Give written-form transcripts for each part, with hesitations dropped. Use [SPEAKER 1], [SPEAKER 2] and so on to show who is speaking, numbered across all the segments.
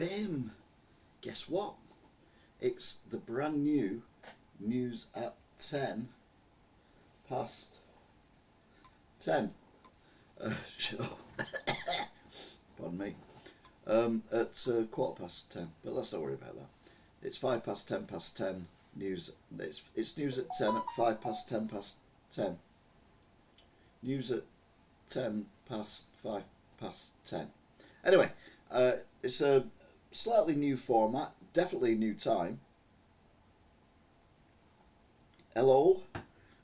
[SPEAKER 1] Bim! Guess what? It's the brand new news at 10 past 10 show. Pardon me. At 10:15, but let's not worry about that. It's 5 past 10 past 10 news. It's news at 10 at 5 past 10 past 10. News at 10 past 5 past 10. Anyway, it's a slightly new format, definitely a new time. Hello?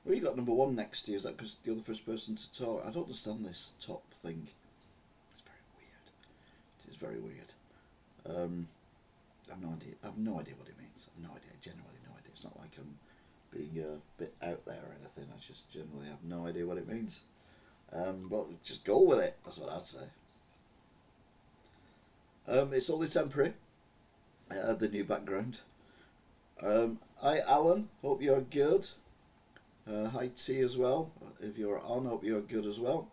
[SPEAKER 1] Well, you got number one next to you. Is that because you're the first person to talk? I don't understand this top thing. It's very weird. It is very weird. I have no idea. I have no idea what it means. I have no idea. Genuinely no idea. It's not like I'm being a bit out there or anything. I just generally have no idea what it means. But just go with it. That's what I'd say. It's only temporary. The new background. Hi Alan, hope you're good. Hi T as well, if you're on, hope you're good as well.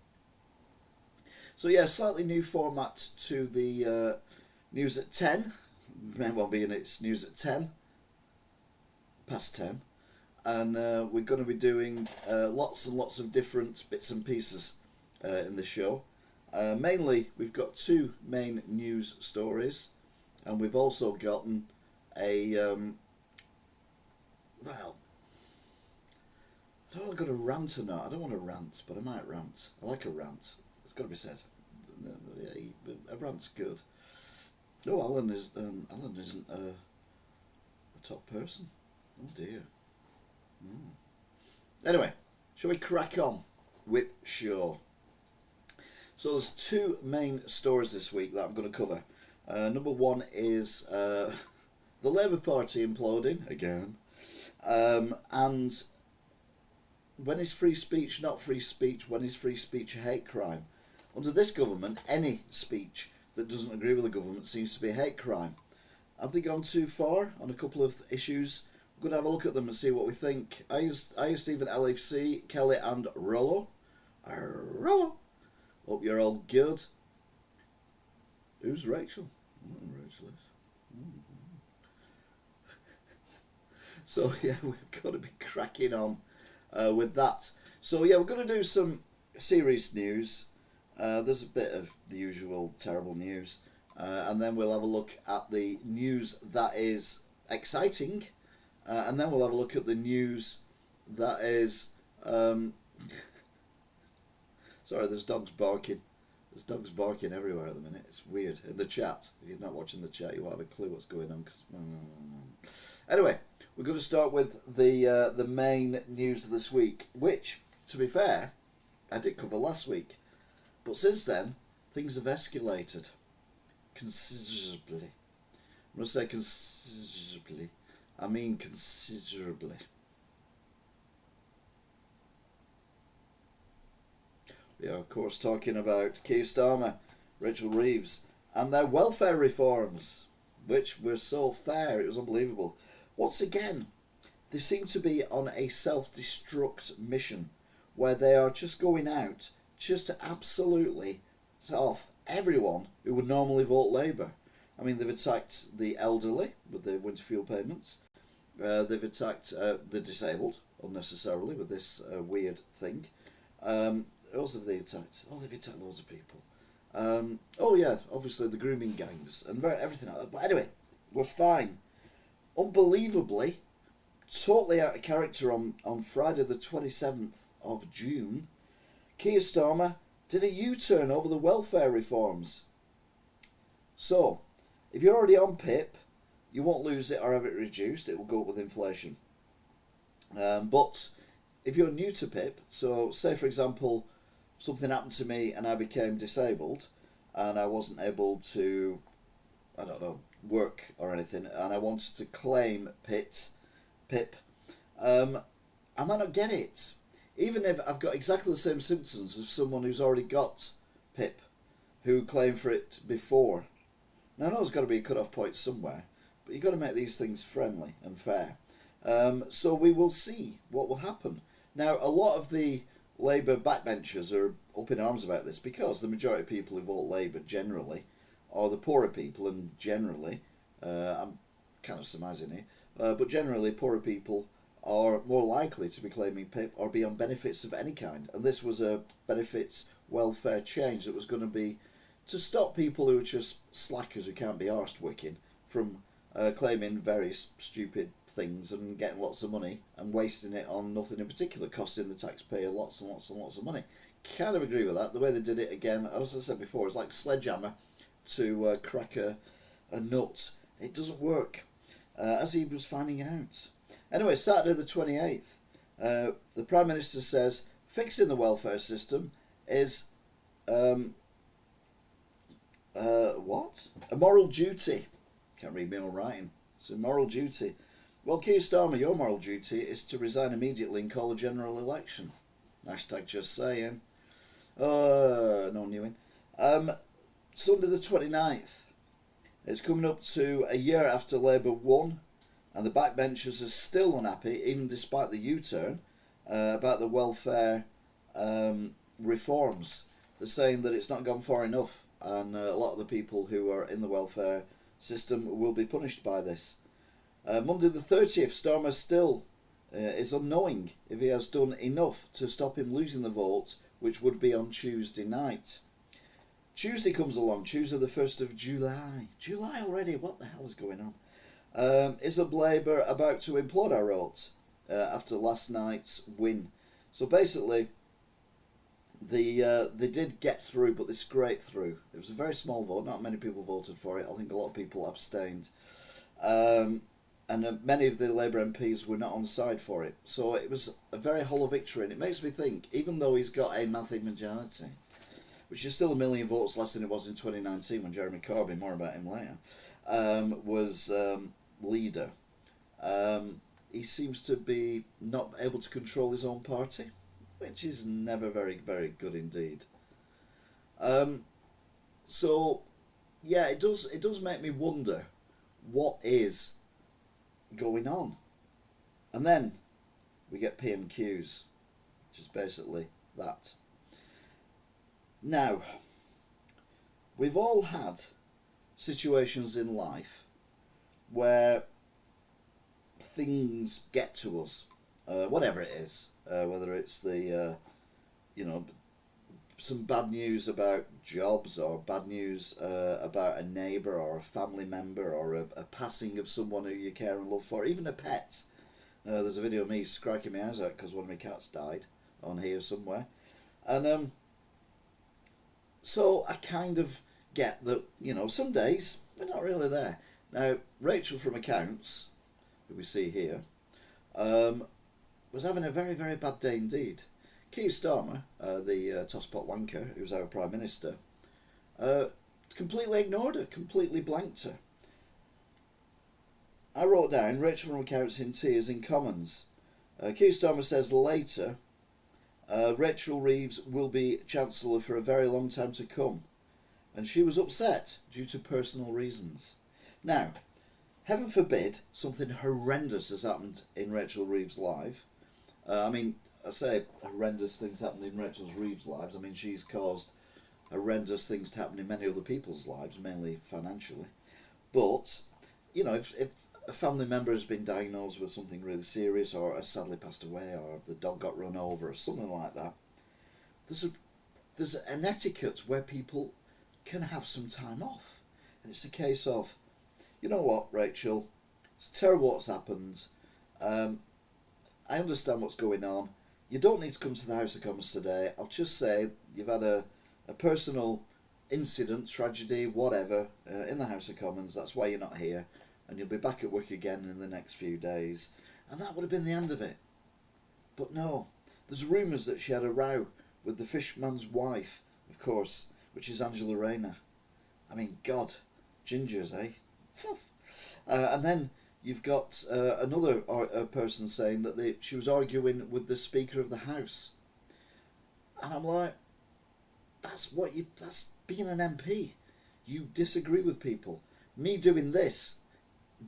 [SPEAKER 1] So yeah, slightly new format to the news at 10. Well, being it's news at 10 past 10. And we're going to be doing lots and lots of different bits and pieces in the show. Mainly, we've got two main news stories, and we've also gotten a well, I don't want to go to rant or not. I don't want to rant, but I might rant. I like a rant. It's got to be said. A rant's good. No, Alan isn't a top person. Oh dear. Anyway, shall we crack on with show? So there's two main stories this week that I'm going to cover. Number one is the Labour Party imploding again. And when is free speech not free speech? When is free speech a hate crime? Under this government, any speech that doesn't agree with the government seems to be a hate crime. Have they gone too far on a couple of issues? We're going to have a look at them and see what we think. I Stephen, LFC, Kelly and Rollo. Rollo. Hope you're all good. Who's Rachel? I don't know who Rachel is. So yeah, we've got to be cracking on with that. So yeah, we're going to do some serious news. There's a bit of the usual terrible news. And then we'll have a look at the news that is exciting. And then we'll have a look at the news that is... Sorry, there's dogs barking. There's dogs barking everywhere at the minute. It's weird. In the chat, if you're not watching the chat, you won't have a clue what's going on. Anyway, we're going to start with the main news of this week, which, to be fair, I did cover last week. But since then, things have escalated considerably. I'm going to say considerably. I mean considerably. We are, of course, talking about Keir Starmer, Rachel Reeves, and their welfare reforms, which were so fair, it was unbelievable. Once again, they seem to be on a self-destruct mission, where they are just going out just to absolutely set off everyone who would normally vote Labour. I mean, they've attacked the elderly with the winter fuel payments. They've attacked the disabled unnecessarily with this weird thing. Who else have they attacked? Oh, they've attacked loads of people. Oh yeah, obviously the grooming gangs and everything like that. But anyway, we're fine. Unbelievably, totally out of character on Friday the 27th of June, Keir Starmer did a U-turn over the welfare reforms. So, if you're already on PIP, you won't lose it or have it reduced. It will go up with inflation. But if you're new to PIP, so say for example, something happened to me and I became disabled and I wasn't able to, I don't know, work or anything, and I wanted to claim PIP, I might not get it. Even if I've got exactly the same symptoms as someone who's already got PIP, who claimed for it before. Now I know there's got to be a cut-off point somewhere, but you've got to make these things friendly and fair. So we will see what will happen. Now, a lot of the Labour backbenchers are up in arms about this because the majority of people who vote Labour generally or the poorer people, and generally, I'm kind of surmising here, but generally poorer people are more likely to be claiming PIP or be on benefits of any kind. And this was a benefits welfare change that was going to be to stop people who are just slackers who can't be arsed wicking from claiming very stupid things and getting lots of money and wasting it on nothing in particular, costing the taxpayer lots and lots and lots of money. Kind of agree with that. The way they did it, again, as I said before, it's like sledgehammer to crack a nut. It doesn't work, as he was finding out. Anyway, Saturday the 28th, the Prime Minister says fixing the welfare system is what? A moral duty. Can't read my own writing. It's a moral duty. Well, Keir Starmer, your moral duty is to resign immediately and call a general election. Hashtag just saying. No newing. Sunday the 29th. It's coming up to a year after Labour won, and the backbenchers are still unhappy, even despite the U-turn, about the welfare reforms. They're saying that it's not gone far enough, and a lot of the people who are in the welfare system will be punished by this. Monday the 30th, Starmer still is unknowing if he has done enough to stop him losing the vote, which would be on Tuesday night. Tuesday comes along, Tuesday the 1st of July. July already, what the hell is going on? Is a Labour about to implode, I wrote, after last night's win. So basically, they did get through, but they scraped through. It was a very small vote, not many people voted for it. I think a lot of people abstained. And many of the Labour MPs were not on side for it. So it was a very hollow victory, and it makes me think, even though he's got a massive majority, which is still 1 million votes less than it was in 2019 when Jeremy Corbyn, more about him later, was leader. He seems to be not able to control his own party, which is never very, very good indeed. So, yeah, it does make me wonder what is going on. And then we get PMQs, which is basically that. Now, we've all had situations in life where things get to us, whatever it is, whether it's the, some bad news about jobs, or bad news about a neighbour or a family member, or a passing of someone who you care and love for, even a pet. There's a video of me striking my eyes out because one of my cats died on here somewhere. And so I kind of get that, some days we're not really there. Now, Rachel from Accounts, who we see here, was having a very, very bad day indeed. Keir Starmer, the tosspot wanker, who's our Prime Minister, completely ignored her, completely blanked her. I wrote down, Rachel from Accounts in tears in Commons. Keir Starmer says later, Rachel Reeves will be Chancellor for a very long time to come, and she was upset due to personal reasons. Now, heaven forbid something horrendous has happened in Rachel Reeves' life. I say horrendous things happen in Rachel Reeves' lives. I mean, she's caused horrendous things to happen in many other people's lives, mainly financially. But, if a family member has been diagnosed with something really serious, or has sadly passed away, or the dog got run over, or something like that, there's an etiquette where people can have some time off. And it's a case of, you know what, Rachel, it's terrible what's happened. I understand what's going on. You don't need to come to the House of Commons today. I'll just say you've had a personal incident, tragedy, whatever, in the House of Commons. That's why you're not here. And you'll be back at work again in the next few days. And that would have been the end of it. But no, there's rumours that she had a row with the fishman's wife, of course, which is Angela Rayner. I mean, God, gingers, eh? And then you've got another person saying that she was arguing with the Speaker of the House. And I'm like, that's being an MP. You disagree with people. Me doing this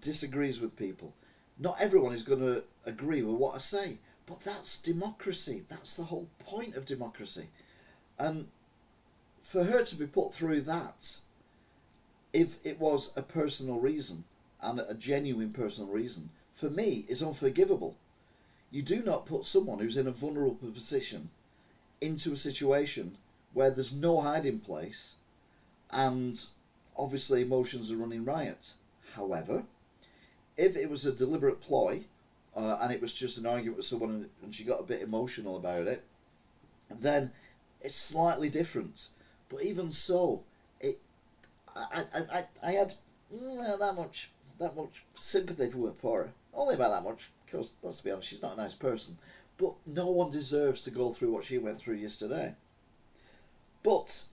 [SPEAKER 1] disagrees with people. Not everyone is going to agree with what I say, but that's democracy. That's the whole point of democracy. And for her to be put through that, if it was a personal reason, and a genuine personal reason, for me is unforgivable. You do not put someone who's in a vulnerable position into a situation where there's no hiding place and obviously emotions are running riot. However, if it was a deliberate ploy and it was just an argument with someone and she got a bit emotional about it, then it's slightly different. But even so, I had that much sympathy for her. Only about that much, because let's be honest, she's not a nice person. But no one deserves to go through what she went through yesterday. But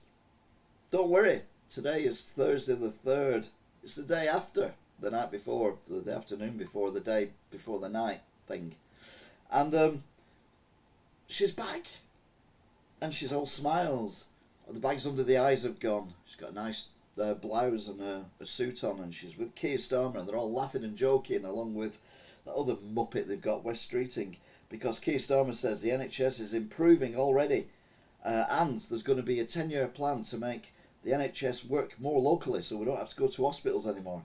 [SPEAKER 1] don't worry, today is Thursday the 3rd. It's the day after the night before, the afternoon before, the day before the night thing. And she's back. And she's all smiles. The bags under the eyes have gone. She's got a nice blouse and a suit on, and she's with Keir Starmer, and they're all laughing and joking along with the other muppet they've got, West Streeting, because Keir Starmer says the NHS is improving already, and there's going to be a 10-year plan to make the NHS work more locally so we don't have to go to hospitals anymore.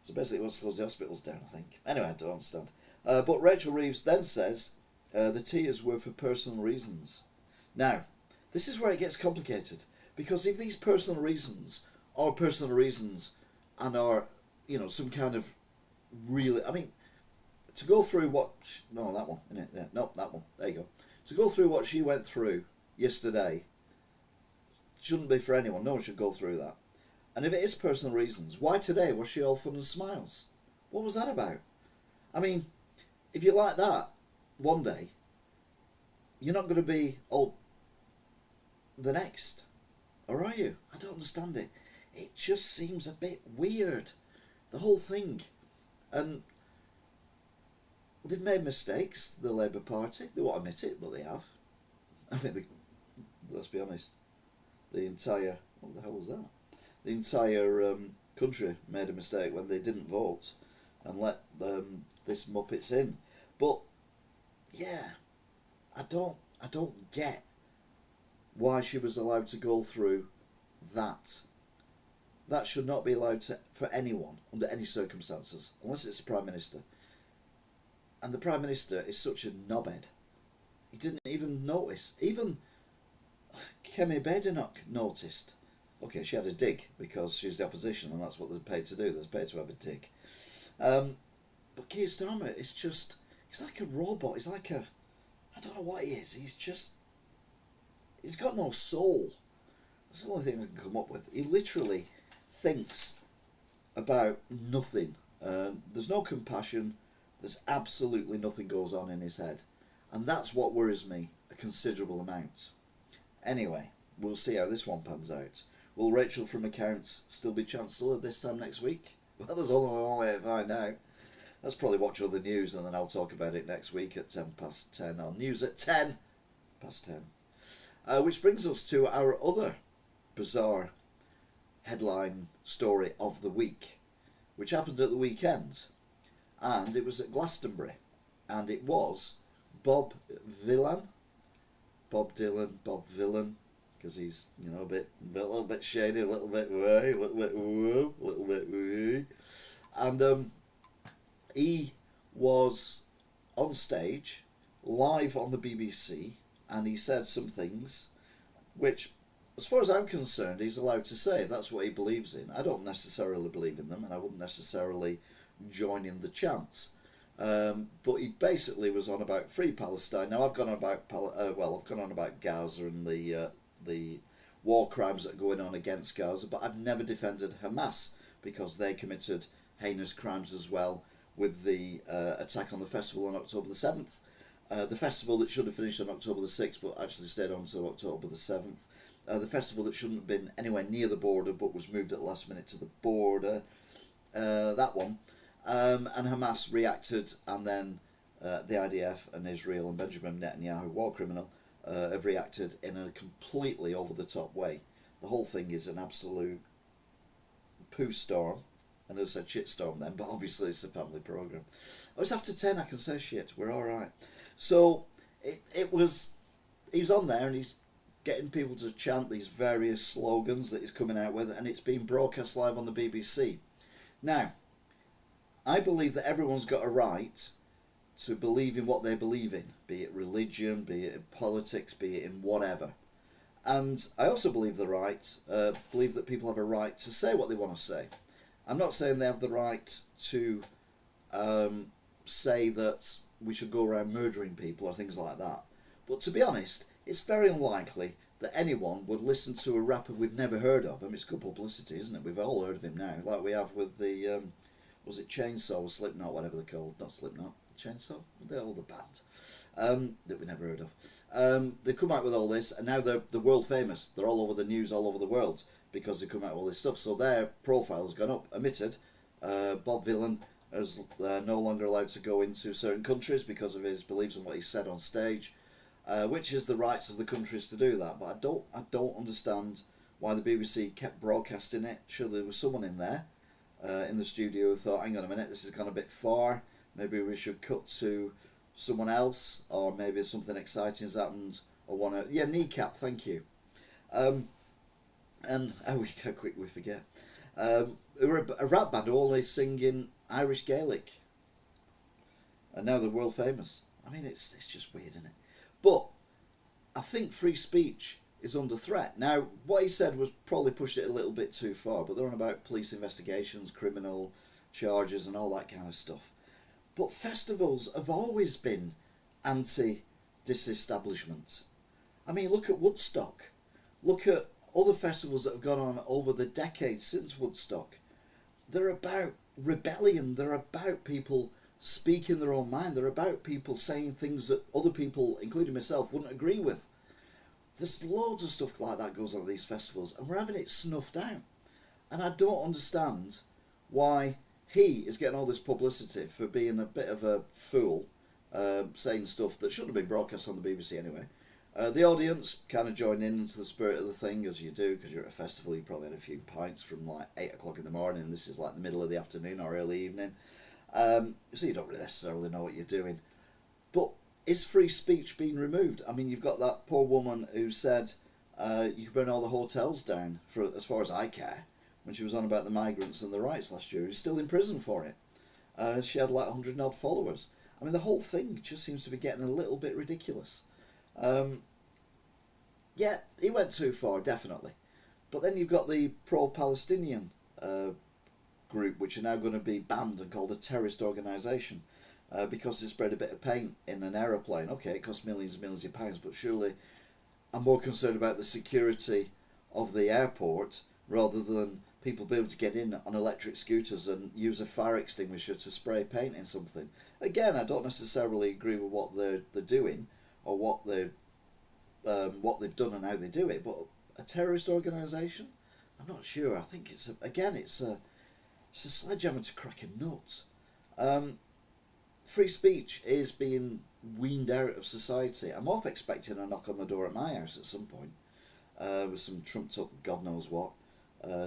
[SPEAKER 1] So basically he wants to close the hospitals down, I think. Anyway, I don't understand. But Rachel Reeves then says the tears were for personal reasons. Now, this is where it gets complicated, because if these personal reasons are personal reasons and are, some kind of really, to go through what, no, that one, isn't it? Yeah, no, that one, there you go. To go through what she went through yesterday shouldn't be for anyone. No one should go through that. And if it is personal reasons, why today was she all fun and smiles? What was that about? If you're like that one day, you're not going to be all the next, or are you? I don't understand it. It just seems a bit weird, the whole thing. And they've made mistakes, the Labour Party. They won't admit it, but they have. Let's be honest. The entire, what the hell was that? The entire country made a mistake when they didn't vote and let this Muppets in. But yeah, I don't get why she was allowed to go through that. That should not be allowed for anyone under any circumstances, unless it's the Prime Minister. And the Prime Minister is such a knobhead. He didn't even notice. Even Kemi Badenoch noticed. Okay, she had a dig because she's the opposition and that's what they're paid to do. They're paid to have a dig. But Keir Starmer is just, he's like a robot. He's like a, I don't know what he is. He's got no soul. That's the only thing I can come up with. He literally thinks about nothing. There's no compassion. There's absolutely nothing goes on in his head. And that's what worries me a considerable amount. Anyway, we'll see how this one pans out. Will Rachel from Accounts still be Chancellor this time next week? Well, there's only one way to find out. Let's probably watch other news and then I'll talk about it next week at 10:10 on News at 10:10. Which brings us to our other bizarre headline story of the week, which happened at the weekend. And it was at Glastonbury. And it was Bob Dylan, because he's, a little bit shady, a little bit way, a little bit woo, a little bit woo. And he was on stage, live on the BBC, and he said some things which, as far as I'm concerned, he's allowed to say. That's what he believes in. I don't necessarily believe in them, and I wouldn't necessarily join in the chants. But he basically was on about Free Palestine. Now I've gone on about Gaza and the war crimes that are going on against Gaza, but I've never defended Hamas because they committed heinous crimes as well with the attack on the festival on October the 7th. The festival that should have finished on October the 6th but actually stayed on until October the 7th. The festival that shouldn't have been anywhere near the border but was moved at the last minute to the border. That one. And Hamas reacted, and then the IDF and Israel and Benjamin Netanyahu, war criminal, have reacted in a completely over-the-top way. The whole thing is an absolute poo storm. I never said shit storm then, but obviously it's a family programme. Oh, it's after 10, I can say shit, we're alright. So, he was on there and he's getting people to chant these various slogans that he's coming out with, and it's being broadcast live on the BBC. Now, I believe that everyone's got a right to believe in what they believe in, be it religion, be it in politics, be it in whatever. And I also believe believe that people have a right to say what they want to say. I'm not saying they have the right to say that we should go around murdering people or things like that. But to be honest, it's very unlikely that anyone would listen to a rapper we've never heard of. I mean, it's good publicity, isn't it? We've all heard of him now, like we have with the, was it Chainsaw, Slipknot, whatever they're called. Not Slipknot, Chainsaw? They're all the band that we never heard of. They've come out with all this, and now they're world famous. They're all over the news, all over the world, because they come out with all this stuff. So their profile has gone up. Admitted, Bob Dylan is no longer allowed to go into certain countries because of his beliefs and what he said on stage, which is the rights of the countries to do that. But I don't understand why the BBC kept broadcasting it. Surely there was someone in there, in the studio, who thought, hang on a minute, this has gone a bit far. Maybe we should cut to someone else, or maybe something exciting has happened, or Kneecap, thank you. And how quick we forget. We're a rap band who always sing in Irish Gaelic, and now they're world famous. I mean, it's just weird, isn't it? But I think free speech is under threat. Now, what he said was probably pushed it a little bit too far, but they're on about police investigations, criminal charges and all that kind of stuff. But festivals have always been anti-disestablishment. I mean, look at Woodstock. Look at other festivals that have gone on over the decades since Woodstock. They're about rebellion. They're about people speaking their own mind. They're about people saying things that other people, including myself, wouldn't agree with. There's loads of stuff like that goes on at these festivals, and we're having it snuffed out. And I don't understand why he is getting all this publicity for being a bit of a fool, saying stuff that shouldn't have been broadcast on the BBC anyway. The audience kind of join in into the spirit of the thing, as you do, because you're at a festival. You probably had a few pints from like 8 o'clock in the morning. This is like the middle of the afternoon or early evening. So you don't really necessarily know what you're doing. But is free speech being removed? I mean, you've got that poor woman who said you can burn all the hotels down, for as far as I care, when she was on about the migrants and the rights last year. She's still in prison for it. She had like 100 odd followers. I mean, the whole thing just seems to be getting a little bit ridiculous. Yeah, he went too far, definitely. But then you've got the pro-Palestinian group, which are now going to be banned and called a terrorist organisation because they spread a bit of paint in an aeroplane. Okay, it costs millions and millions of pounds, but surely I'm more concerned about the security of the airport rather than people being able to get in on electric scooters and use a fire extinguisher to spray paint in something. Again, I don't necessarily agree with what they're doing or what they've done and how they do it, but a terrorist organisation? I'm not sure. I think it's a sledgehammer to crack a nut. Free speech is being weaned out of society. I'm off expecting a knock on the door at my house at some point, with some trumped up God knows what,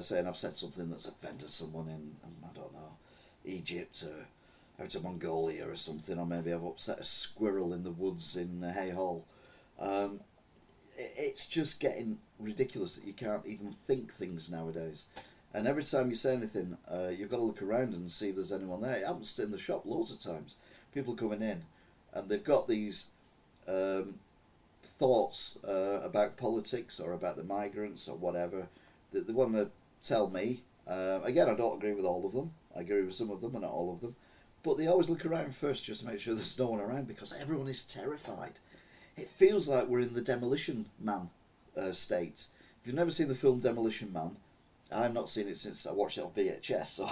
[SPEAKER 1] saying I've said something that's offended someone in, I don't know, Egypt or out of Mongolia or something, or maybe I've upset a squirrel in the woods in Hay Hall. It's just getting ridiculous that you can't even think things nowadays. And every time you say anything, you've got to look around and see if there's anyone there. It happens in the shop loads of times. People coming in, and they've got these thoughts about politics or about the migrants or whatever that they want to tell me. Again, I don't agree with all of them. I agree with some of them and not all of them. But they always look around first just to make sure there's no one around, because everyone is terrified. It feels like we're in the Demolition Man state. If you've never seen the film Demolition Man, I've not seen it since I watched it on VHS, so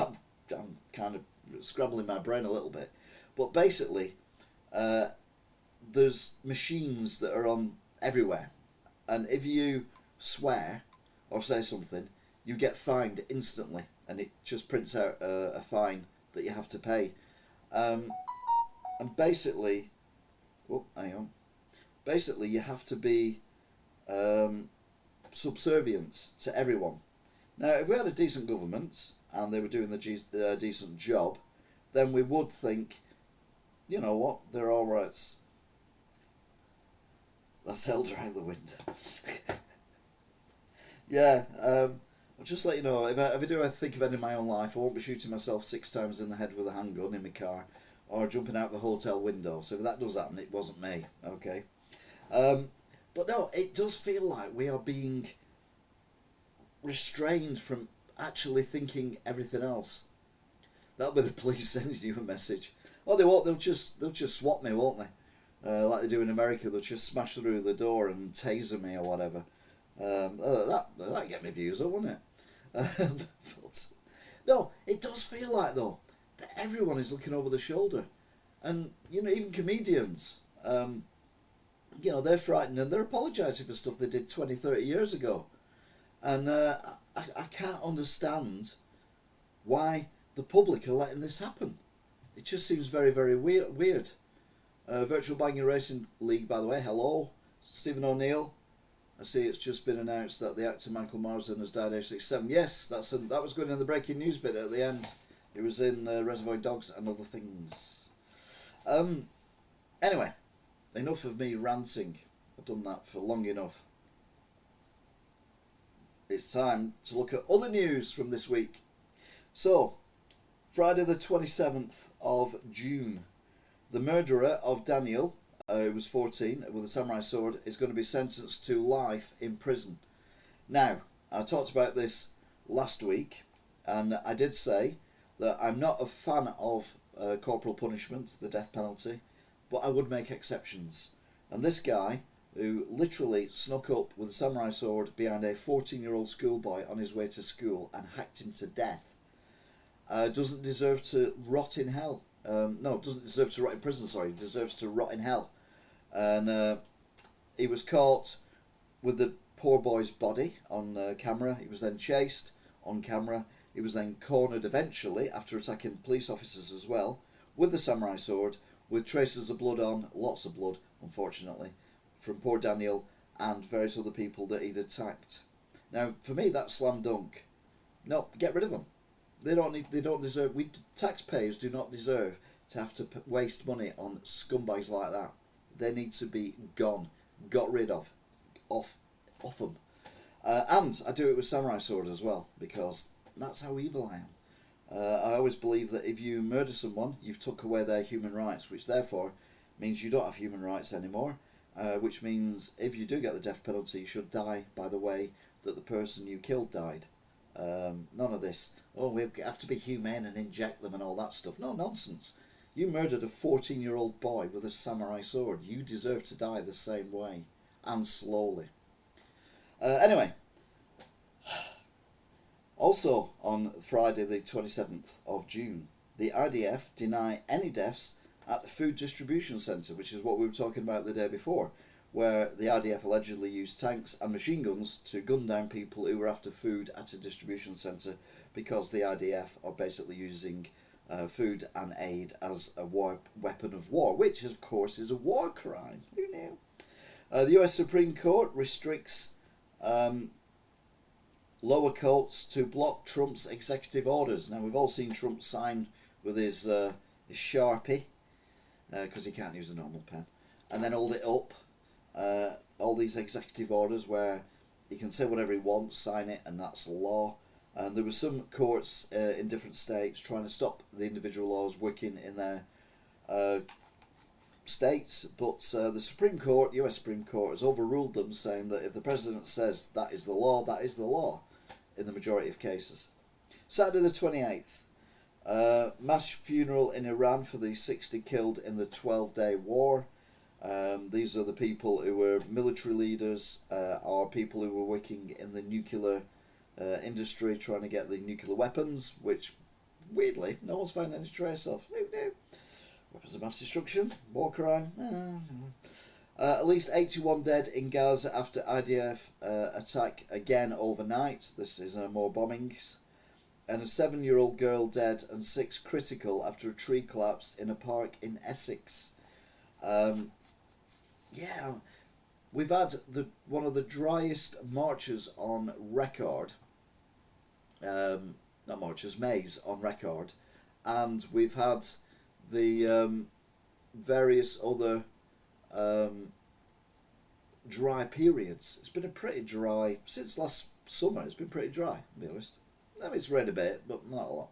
[SPEAKER 1] I'm kind of scrabbling my brain a little bit. But basically, there's machines that are on everywhere, and if you swear or say something, you get fined instantly, and it just prints out a fine that you have to pay. And basically, hang on. Basically, you have to be subservient to everyone. Now, if we had a decent government and they were doing the decent job, then we would think, you know what, they're all right. That's Elder out the window. Yeah, I'll just let you know, if I do think of any in my own life, I won't be shooting myself 6 times in the head with a handgun in my car or jumping out the hotel window. So if that does happen, it wasn't me, okay? But no, it does feel like we are being restrained from actually thinking everything else. That'll be the police sending you a message. Oh, they won't. They'll just swat me, won't they? Like they do in America, they'll just smash through the door and taser me or whatever. That get me views up, wouldn't it? But no, it does feel like though that everyone is looking over the shoulder, and even comedians, they're frightened and they're apologising for stuff they did 20, 30 years ago, and I can't understand why the public are letting this happen. It just seems very, very weird. Virtual Banging Racing League, by the way, hello. Stephen O'Neill. I see it's just been announced that the actor Michael Marsden has died age 67. Yes, that was going in the breaking news bit at the end. It was in Reservoir Dogs and Other Things. Anyway, enough of me ranting. I've done that for long enough. It's time to look at other news from this week. So, Friday the 27th of June, the murderer of Daniel, who was 14, with a samurai sword, is going to be sentenced to life in prison. Now, I talked about this last week, and I did say that I'm not a fan of corporal punishment, the death penalty, but I would make exceptions. And this guy, who literally snuck up with a samurai sword behind a 14-year-old schoolboy on his way to school and hacked him to death, doesn't deserve to rot in hell. Doesn't deserve to rot in prison, sorry. He deserves to rot in hell. And he was caught with the poor boy's body on camera. He was then chased on camera. He was then cornered eventually, after attacking police officers as well, with the samurai sword, with traces of blood on, lots of blood, unfortunately, from poor Daniel and various other people that he'd attacked. Now, for me, that's slam dunk. No, get rid of them. They don't deserve. We taxpayers do not deserve to have to waste money on scumbags like that. They need to be gone, got rid of, off them. And I do it with samurai sword as well, because that's how evil I am. I always believe that if you murder someone, you've took away their human rights, which therefore means you don't have human rights anymore. Which means if you do get the death penalty, you should die by the way that the person you killed died. None of this, we have to be humane and inject them and all that stuff. No, nonsense. You murdered a 14-year-old boy with a samurai sword. You deserve to die the same way, and slowly. Anyway, also on Friday the 27th of June, the IDF deny any deaths at the food distribution centre, which is what we were talking about the day before, where the IDF allegedly used tanks and machine guns to gun down people who were after food at a distribution centre, because the IDF are basically using food and aid as a weapon of war, which of course is a war crime. Who knew? The US Supreme Court restricts lower courts to block Trump's executive orders. Now, we've all seen Trump sign with his Sharpie, because he can't use a normal pen, and then hold it up. All these executive orders where he can say whatever he wants, sign it, and that's law. And there were some courts in different states trying to stop the individual laws working in their states, but the Supreme Court, US Supreme Court, has overruled them, saying that if the president says that is the law, that is the law, in the majority of cases. Saturday the 28th, mass funeral in Iran for the 60 killed in the 12-day war. These are the people who were military leaders, or people who were working in the nuclear industry, trying to get the nuclear weapons, which, weirdly, no one's found any trace of. Who knew? Weapons of mass destruction, war crime. At least 81 dead in Gaza after IDF attack again overnight. This is more bombings. And a 7-year-old girl dead and 6 critical after a tree collapsed in a park in Essex. We've had one of the driest marches on record. Not marches, Mays on record. And we've had the various other dry periods. It's been a pretty dry, since last summer, it's been pretty dry, to be honest. I mean, it's rained a bit, but not a lot.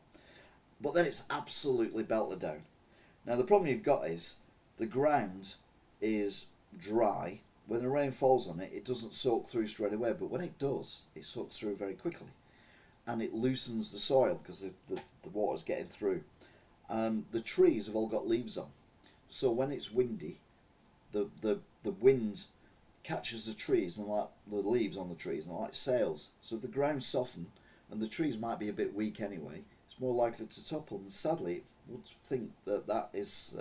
[SPEAKER 1] But then it's absolutely belted down. Now, the problem you've got is the ground is dry. When the rain falls on it, it doesn't soak through straight away, but when it does, it soaks through very quickly. And it loosens the soil because the water's getting through. And the trees have all got leaves on. So when it's windy, the wind catches the trees and like the leaves on the trees and like sails. So if the ground soften and the trees might be a bit weak anyway, it's more likely to topple. And sadly, it would think that that is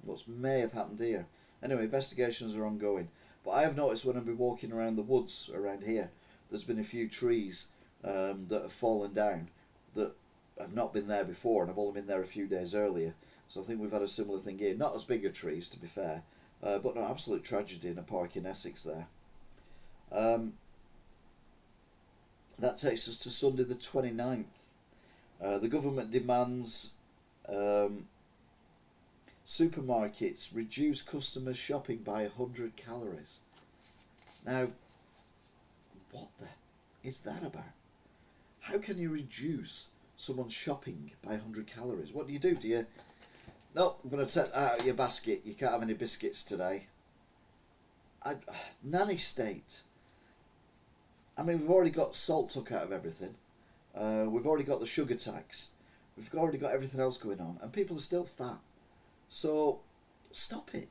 [SPEAKER 1] what may have happened here. Anyway, investigations are ongoing. But I have noticed when I've been walking around the woods around here, there's been a few trees that have fallen down that have not been there before, and have only been there a few days earlier. So I think we've had a similar thing here. Not as big a trees, to be fair, but no, absolute tragedy in a park in Essex there. That takes us to Sunday the 29th. The government demands supermarkets reduce customers' shopping by 100 calories. Now, what the is that about? How can you reduce someone's shopping by 100 calories? What do? Do you... No, I'm going to take that out of your basket. You can't have any biscuits today. Nanny state. I mean, we've already got salt took out of everything. We've already got the sugar tax. We've already got everything else going on. And people are still fat. So, stop it.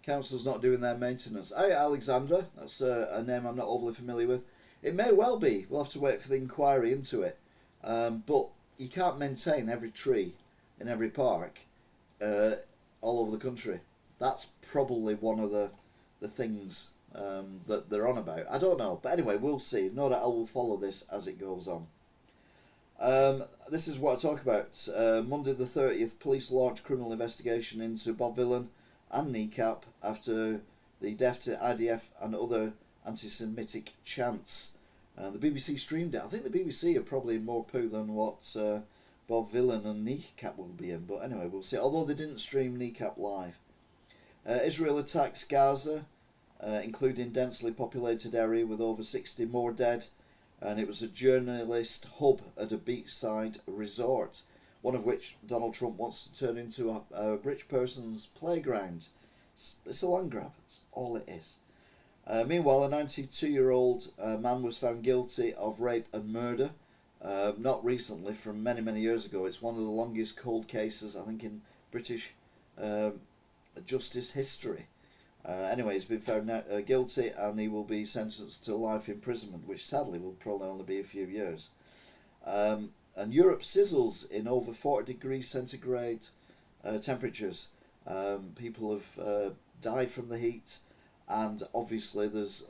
[SPEAKER 1] Council's not doing their maintenance. Hey, Alexandra. That's a name I'm not overly familiar with. It may well be. We'll have to wait for the inquiry into it. But you can't maintain every tree in every park all over the country. That's probably one of the things that they're on about. I don't know. But anyway, we'll see. No doubt I will follow this as it goes on. This is what I talk about. Monday the 30th, police launched criminal investigation into Bob Villan and Kneecap after the death to IDF and other anti-Semitic chants. The BBC streamed it. I think the BBC are probably in more poo than what Bob Villan and Kneecap will be in. But anyway, we'll see. Although they didn't stream Kneecap live. Israel attacks Gaza, including densely populated area with over 60 more dead. And it was a journalist hub at a beachside resort, one of which Donald Trump wants to turn into a rich person's playground. It's a land grab. That's all it is. Meanwhile, a 92-year-old man was found guilty of rape and murder. Not recently, from many, many years ago. It's one of the longest cold cases, I think, in British justice history. Anyway, he's been found guilty and he will be sentenced to life imprisonment, which sadly will probably only be a few years. And Europe sizzles in over 40 degrees centigrade temperatures. People have died from the heat, and obviously there's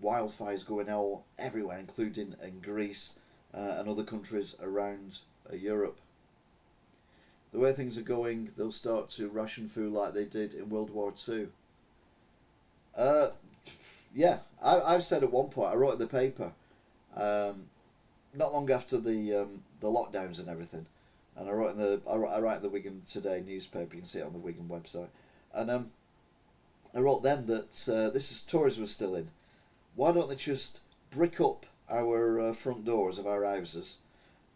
[SPEAKER 1] wildfires going on everywhere, including in Greece and other countries around Europe. The way things are going, they'll start to ration food like they did in World War II. Yeah, I've said at one point, I wrote in the paper, not long after the lockdowns and everything, and I write in the Wigan Today newspaper. You can see it on the Wigan website, and I wrote then that this is Tories were still in. Why don't they just brick up our front doors of our houses,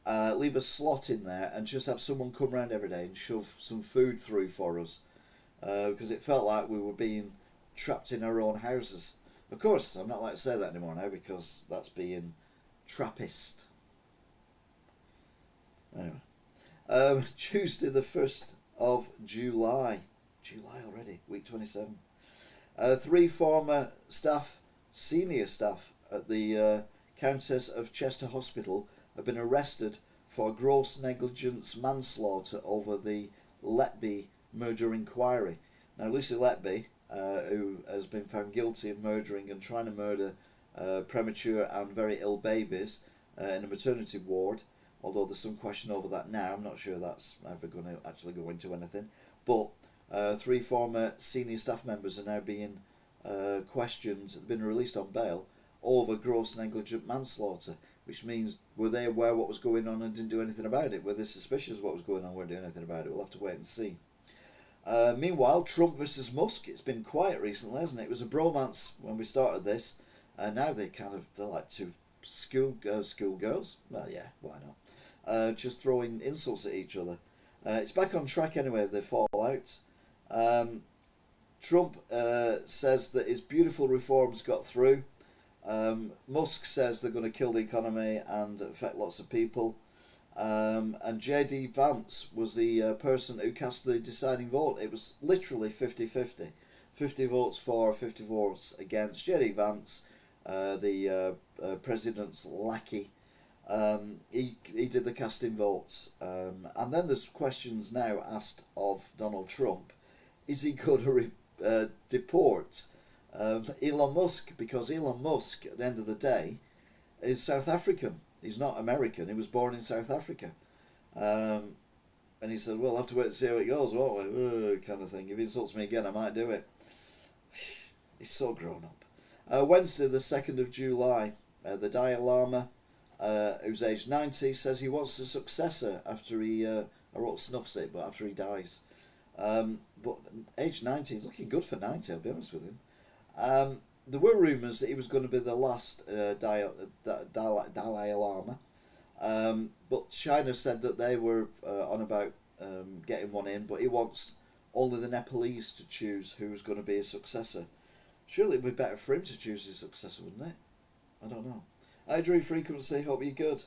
[SPEAKER 1] leave a slot in there, and just have someone come round every day and shove some food through for us, because it felt like we were being trapped in our own houses. Of course, I'm not allowed to say that anymore now because that's being Trappist. Anyway, Tuesday the 1st of July. July already, week 27. 3 former staff, senior staff at the Countess of Chester Hospital have been arrested for gross negligence manslaughter over the Letby murder inquiry. Now, Lucy Letby, who has been found guilty of murdering and trying to murder premature and very ill babies in a maternity ward, although there's some question over that now. I'm not sure that's ever going to actually go into anything. But 3 former senior staff members are now being questioned, been released on bail over gross negligent manslaughter, which means were they aware what was going on and didn't do anything about it? Were they suspicious of what was going on and weren't doing anything about it? We'll have to wait and see. Meanwhile, Trump versus Musk, it's been quiet recently, hasn't it? It was a bromance when we started this, and now they're like two schoolgirls. Well, yeah, why not? Just throwing insults at each other. It's back on track anyway, the fallout. Trump says that his beautiful reforms got through. Musk says they're going to kill the economy and affect lots of people. And J.D. Vance was the person who cast the deciding vote. It was literally 50-50. 50 votes for, 50 votes against. J.D. Vance, the president's lackey, he did the casting votes. And then there's questions now asked of Donald Trump. Is he going to deport Elon Musk? Because Elon Musk, at the end of the day, is South African. He's not American. He was born in South Africa. And he said, well, I'll have to wait and see how it goes, won't we? Kind of thing. If he insults me again, I might do it. He's so grown up. Wednesday, the 2nd of July, the Dalai Lama, who's aged 90, says he wants a successor after he, I wrote snuffs it, but after he dies. But age 90, he's looking good for 90, I'll be honest with him. There were rumours that he was going to be the last Dalai Lama, but China said that they were on about getting one in, but he wants only the Nepalese to choose who's going to be his successor. Surely it would be better for him to choose his successor, wouldn't it? I don't know. I Drew Frequency, hope you're good.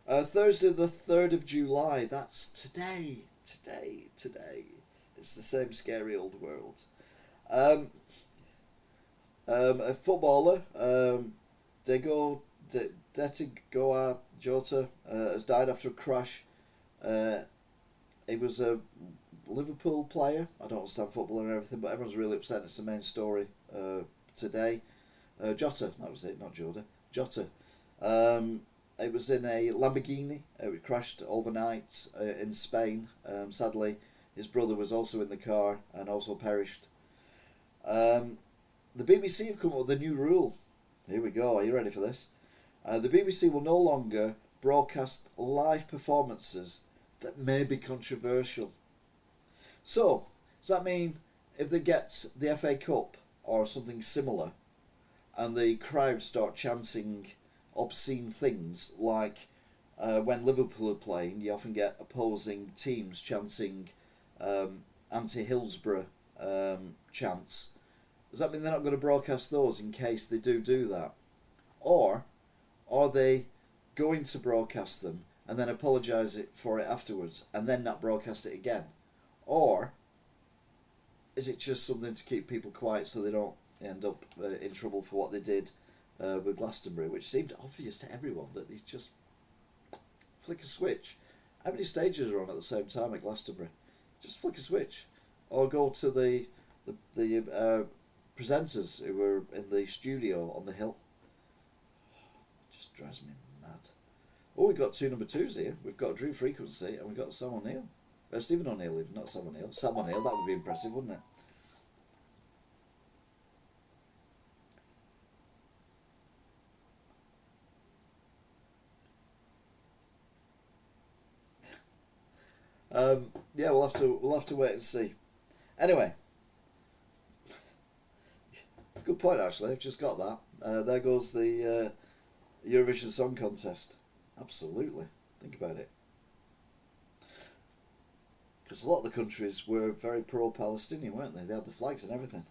[SPEAKER 1] Thursday the 3rd of July, that's today. It's the same scary old world. A footballer, Dego Jota, has died after a crash. He was a Liverpool player. I don't understand football and everything, but everyone's really upset. It's the main story today. Jota, that was it, not Jota. Jota. It was in a Lamborghini. It crashed overnight in Spain. Sadly, his brother was also in the car and also perished. The BBC have come up with a new rule. Here we go. Are you ready for this? The BBC will no longer broadcast live performances that may be controversial. So, does that mean if they get the FA Cup or something similar and the crowd start chanting obscene things, like when Liverpool are playing, you often get opposing teams chanting anti-Hillsborough chants. Does that mean they're not going to broadcast those in case they do that? Or are they going to broadcast them and then apologise for it afterwards and then not broadcast it again? Or is it just something to keep people quiet so they don't end up in trouble for what they did with Glastonbury, which seemed obvious to everyone that they just flick a switch? How many stages are on at the same time at Glastonbury? Just flick a switch. Or go to the presenters who were in the studio on the hill. Just drives me mad. Oh, we've got two number twos here. We've got Drew Frequency and we've got Sam O'Neill. Stephen O'Neill, even, not Sam O'Neill. Sam O'Neill, that would be impressive, wouldn't it? Yeah, we'll have to wait and see. Anyway, it's a good point actually. I've just got that. There goes the Eurovision Song Contest. Absolutely, think about it. Because a lot of the countries were very pro-Palestinian, weren't they? They had the flags and everything,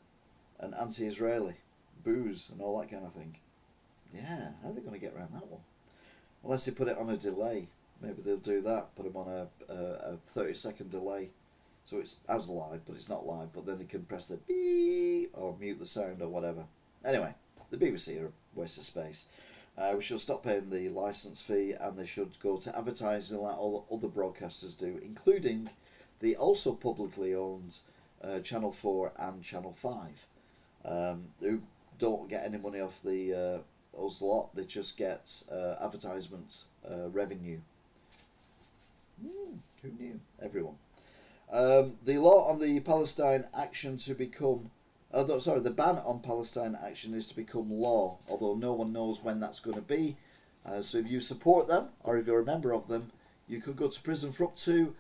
[SPEAKER 1] and anti-Israeli, boos and all that kind of thing. Yeah, how are they going to get around that one? Unless they put it on a delay. Maybe they'll do that, put them on a 30-second delay. So it's as live, but it's not live, but then they can press the beep or mute the sound or whatever. Anyway, the BBC are a waste of space. We should stop paying the licence fee and they should go to advertising like all other broadcasters do, including the also publicly owned Channel 4 and Channel 5, who don't get any money off the us lot. They just get advertisement revenue. Who knew? Everyone. The law on the Palestine action to become... the ban on Palestine action is to become law, although no one knows when that's going to be. So if you support them, or if you're a member of them, you could go to prison for up to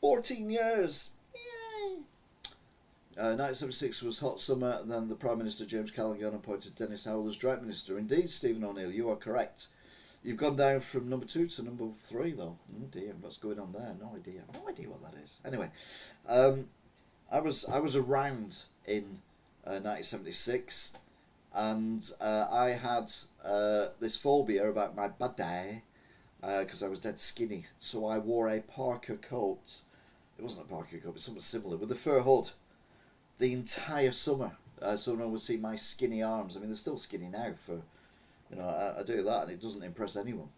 [SPEAKER 1] 14 years. Yay! 1976 was hot summer, and then the Prime Minister James Callaghan appointed Dennis Howell as Drought Minister. Indeed, Stephen O'Neill, you are correct. You've gone down from number 2 to number 3, though. Oh dear, what's going on there? No idea. No idea what that is. Anyway, I was around in 1976, and I had this phobia about my body because I was dead skinny. So I wore a parka coat. It wasn't a parka coat, but something similar with a fur hood the entire summer, so no one would see my skinny arms. I mean, they're still skinny now. I do that and it doesn't impress anyone.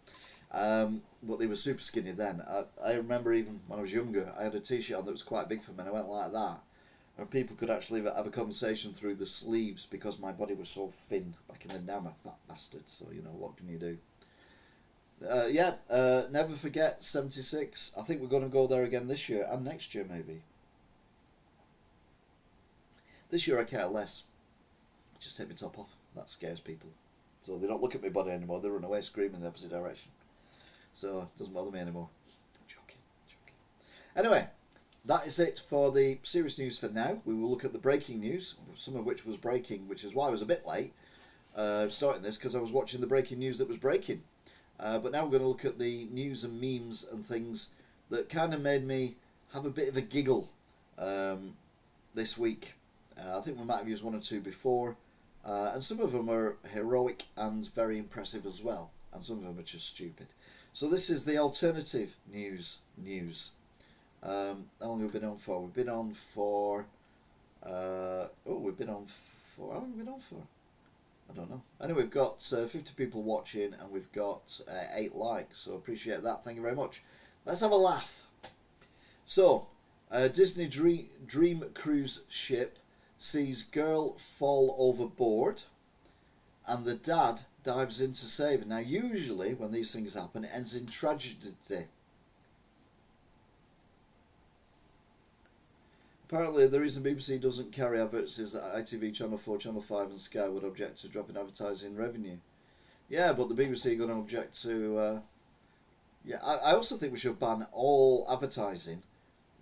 [SPEAKER 1] But they were super skinny then. I remember even when I was younger, I had a t-shirt on that was quite big for me, and I went like that. And people could actually have a conversation through the sleeves because my body was so thin back in the day. I'm a fat bastard, so what can you do? Never forget 76. I think we're going to go there again this year and next year maybe. This year I care less. Just take my top off. That scares people. So they don't look at my body anymore. They run away screaming in the opposite direction. So it doesn't bother me anymore. I'm joking. Anyway, that is it for the serious news for now. We will look at the breaking news, some of which was breaking, which is why I was a bit late starting this, because I was watching the breaking news that was breaking. But now we're going to look at the news and memes and things that kind of made me have a bit of a giggle this week. I think we might have used one or two before, and some of them are heroic and very impressive as well, and some of them are just stupid. So this is the alternative news. How long have we been on for? We've been on for... How long have we been on for? I don't know. Anyway, we've got 50 people watching and we've got 8 likes, so appreciate that. Thank you very much. Let's have a laugh. So, Disney Dream Cruise ship sees girl fall overboard and the dad dives in to save her. Now, usually when these things happen, it ends in tragedy. Apparently, the reason BBC doesn't carry adverts is that ITV, Channel 4, Channel 5 and Sky would object to dropping advertising revenue. Yeah, but the BBC are going to object to... I also think we should ban all advertising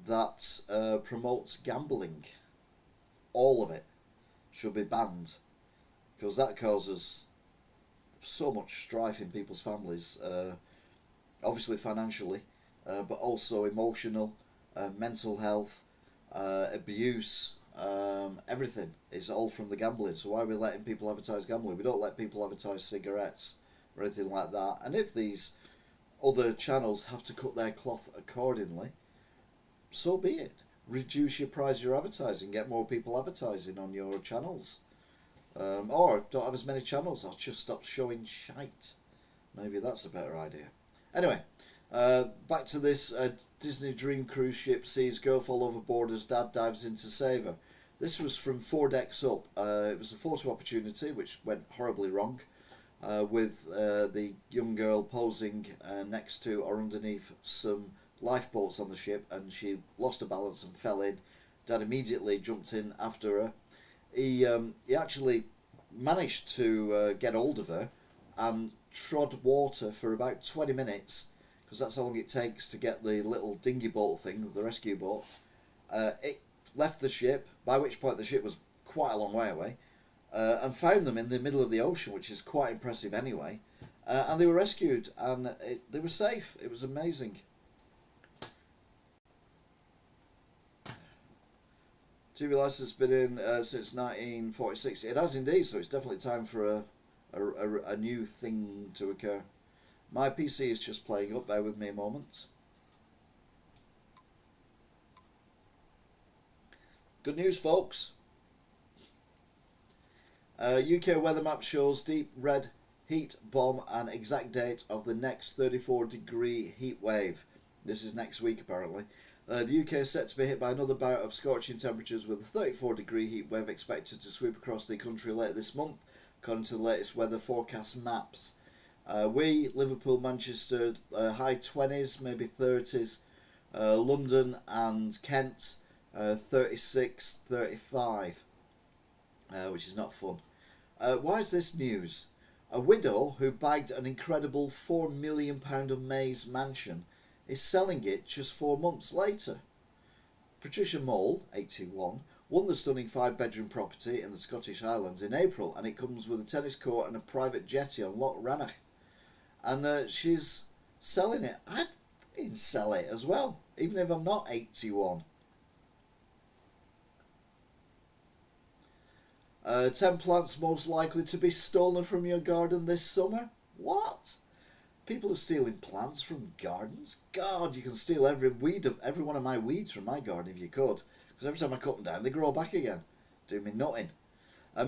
[SPEAKER 1] that promotes gambling. All of it should be banned, because that causes so much strife in people's families, obviously financially, but also emotional, mental health, abuse, everything is all from the gambling. So why are we letting people advertise gambling? We don't let people advertise cigarettes or anything like that. And if these other channels have to cut their cloth accordingly, so be it. Reduce your price of your advertising, get more people advertising on your channels, or don't have as many channels, or just stop showing shite. Maybe that's a better idea. Anyway, back to this. Disney Dream Cruise ship sees girl fall overboard as dad dives in to save her. This was from 4 decks up. It was a photo opportunity which went horribly wrong, with the young girl posing next to or underneath some lifeboats on the ship, and she lost her balance and fell in. Dad immediately jumped in after her. He actually managed to get hold of her and trod water for about 20 minutes, because that's how long it takes to get the little dinghy boat thing, the rescue boat. It left the ship, by which point the ship was quite a long way away, and found them in the middle of the ocean, which is quite impressive anyway. And they were rescued, and they were safe. It was amazing. TV license has been in since 1946. It has indeed, so it's definitely time for a new thing to occur. My PC is just playing up. Bear with me a moment. Good news, folks. UK weather map shows deep red heat bomb and exact date of the next 34-degree heat wave. This is next week, apparently. The UK is set to be hit by another bout of scorching temperatures, with a 34-degree heat wave expected to sweep across the country later this month, according to the latest weather forecast maps. Liverpool, Manchester, high 20s, maybe 30s. London and Kent, 36, 35, which is not fun. Why is this news? A widow who bagged an incredible £4 million amaze mansion is selling it just 4 months later. Patricia Mole, 81, won the stunning 5-bedroom property in the Scottish Highlands in April, and it comes with a tennis court and a private jetty on Loch Rannoch. And she's selling it. I'd fucking sell it as well, even if I'm not 81. 10 plants most likely to be stolen from your garden this summer. What? People are stealing plants from gardens? God, you can steal every one of my weeds from my garden if you could. Because every time I cut them down, they grow back again. Do me nothing.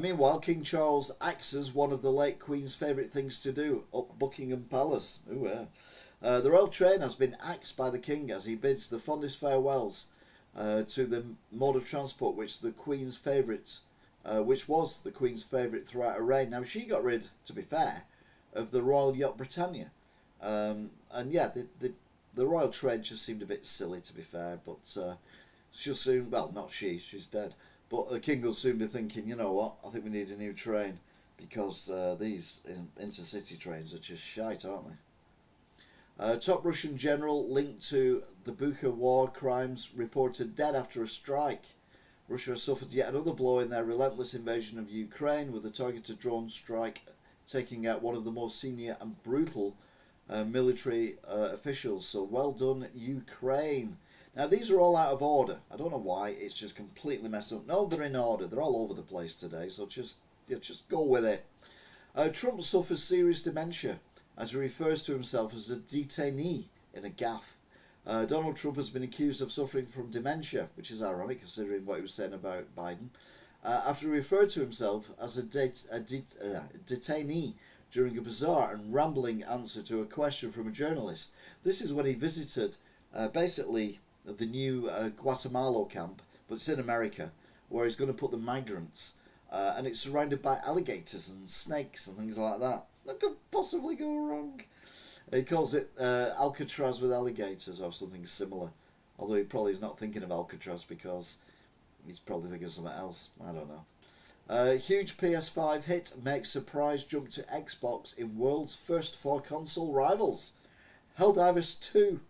[SPEAKER 1] Meanwhile, King Charles axes one of the late Queen's favourite things to do, up Buckingham Palace. Ooh, yeah. The royal train has been axed by the King as he bids the fondest farewells to the mode of transport which was the Queen's favourite throughout her reign. Now, she got rid, to be fair, of the Royal Yacht Britannia. And yeah, the royal train just seemed a bit silly, to be fair, but she'll soon, well, not she's dead, but the King will soon be thinking, you know what, I think we need a new train, because these intercity trains are just shite, aren't they? Top Russian general linked to the Bucha war crimes reported dead after a strike. Russia has suffered yet another blow in their relentless invasion of Ukraine, with a targeted drone strike taking out one of the most senior and brutal military officials. So well done, Ukraine. Now, these are all out of order. I don't know why. It's just completely messed up. No, they're in order. They're all over the place today, so just go with it. Trump suffers serious dementia as he refers to himself as a detainee in a gaffe. Donald Trump has been accused of suffering from dementia, which is ironic considering what he was saying about Biden, after he referred to himself as a detainee during a bizarre and rambling answer to a question from a journalist. This is when he visited basically the new Guatemala camp, but it's in America, where he's going to put the migrants, and it's surrounded by alligators and snakes and things like that. That could possibly go wrong. He calls it Alcatraz with alligators or something similar, although he probably is not thinking of Alcatraz because he's probably thinking of something else. I don't know. Huge PS5 hit makes surprise jump to Xbox in world's first 4-console rivals. Helldivers 2,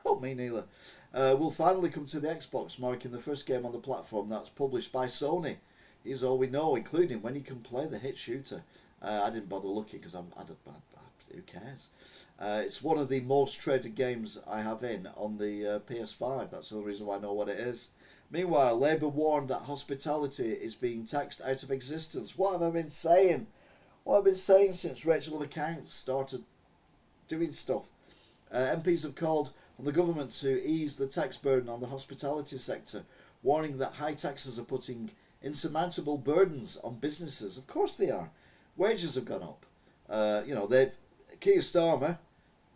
[SPEAKER 1] oh me neither, will finally come to the Xbox, marking the first game on the platform that's published by Sony. Here's all we know, including when you can play the hit shooter. I didn't bother looking because who cares? It's one of the most traded games I have on the PS5. That's the only reason why I know what it is. Meanwhile, Labour warned that hospitality is being taxed out of existence. What have I been saying? What have I been saying since Rachel Accounts started doing stuff? MPs have called on the government to ease the tax burden on the hospitality sector, warning that high taxes are putting insurmountable burdens on businesses. Of course they are. Wages have gone up. Keir Starmer,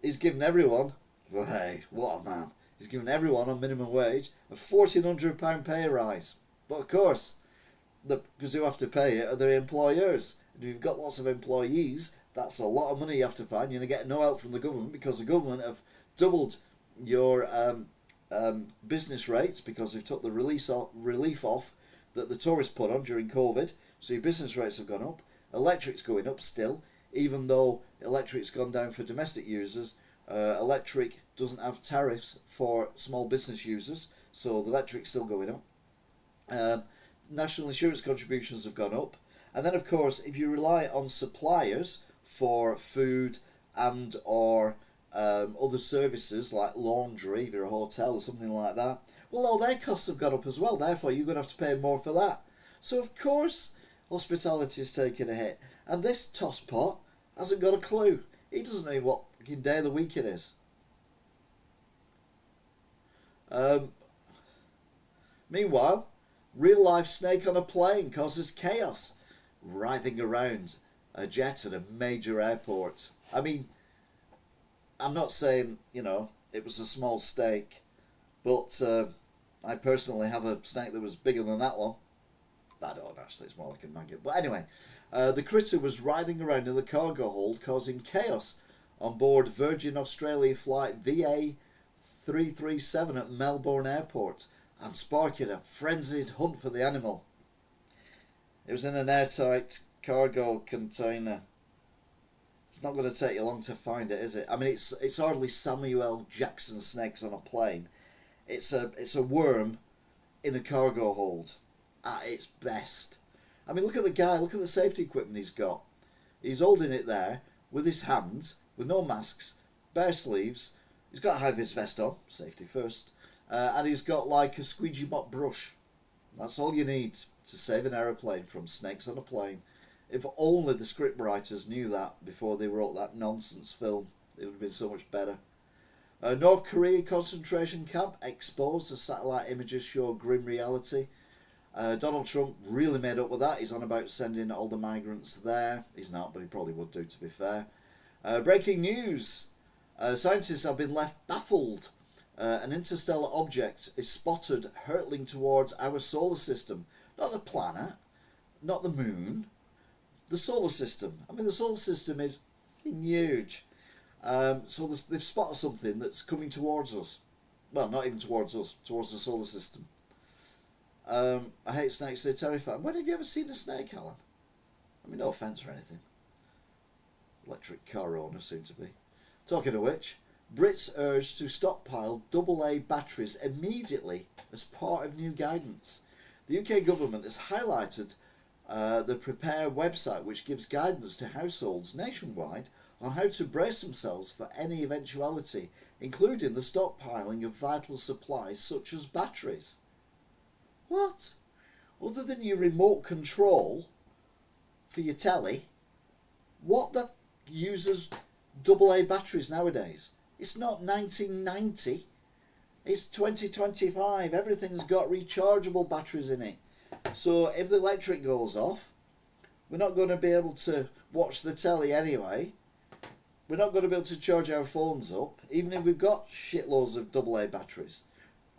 [SPEAKER 1] he's given everyone, well, hey, what a man, he's given everyone on minimum wage a £1,400 pay rise. But of course, because who have to pay it are the employers. And if you've got lots of employees, that's a lot of money you have to find. You're going to get no help from the government because the government have doubled your business rates because they've took the relief off that the tourists put on during COVID. So your business rates have gone up. Electric's going up still, even though electric's gone down for domestic users. Electric doesn't have tariffs for small business users, so the electric's still going up. National insurance contributions have gone up. And then, of course, if you rely on suppliers for food and or other services like laundry, if you're a hotel or something like that, well, all their costs have gone up as well. Therefore, you're going to have to pay more for that. So, of course, hospitality is taking a hit. And this tosspot hasn't got a clue. He doesn't know what day of the week it is. Meanwhile, real-life snake on a plane causes chaos, writhing around a jet at a major airport. I mean, I'm not saying, it was a small snake, but I personally have a snake that was bigger than that one. I don't actually, it's more like a maggot. But anyway, the critter was writhing around in the cargo hold, causing chaos on board Virgin Australia flight VA337 at Melbourne Airport and sparking a frenzied hunt for the animal. It was in an airtight cargo container. It's not going to take you long to find it, is it? I mean, it's hardly Samuel Jackson snakes on a plane. It's a worm in a cargo hold. at its best. I mean, look at the guy, look at the safety equipment he's got. He's holding it there with his hands, with no masks, bare sleeves. He's got a high-vis vest on, safety first, and he's got like a squeegee mop brush. That's all you need to save an aeroplane from snakes on a plane. If only the scriptwriters knew that before they wrote that nonsense film, it would have been so much better. North Korea concentration camp exposed. The satellite images show grim reality. Donald Trump really made up with that. He's on about sending all the migrants there. He's not, but he probably would do, to be fair. Breaking news. Scientists have been left baffled. An interstellar object is spotted hurtling towards our solar system. Not the planet, not the moon, the solar system. I mean, the solar system is huge. So they've spotted something that's coming towards us. Well, not even towards us, towards the solar system. I hate snakes, they're terrifying. When have you ever seen a snake, Alan? I mean, no offence or anything. Electric car owner, soon to be. Talking of which, Brits urged to stockpile AA batteries immediately as part of new guidance. The UK government has highlighted the Prepare website, which gives guidance to households nationwide on how to brace themselves for any eventuality, including the stockpiling of vital supplies such as batteries. What? Other than your remote control for your telly, what the uses AA batteries nowadays? It's not 1990, it's 2025. Everything's got rechargeable batteries in it. So if the electric goes off, we're not going to be able to watch the telly anyway. We're not going to be able to charge our phones up, even if we've got shitloads of AA batteries.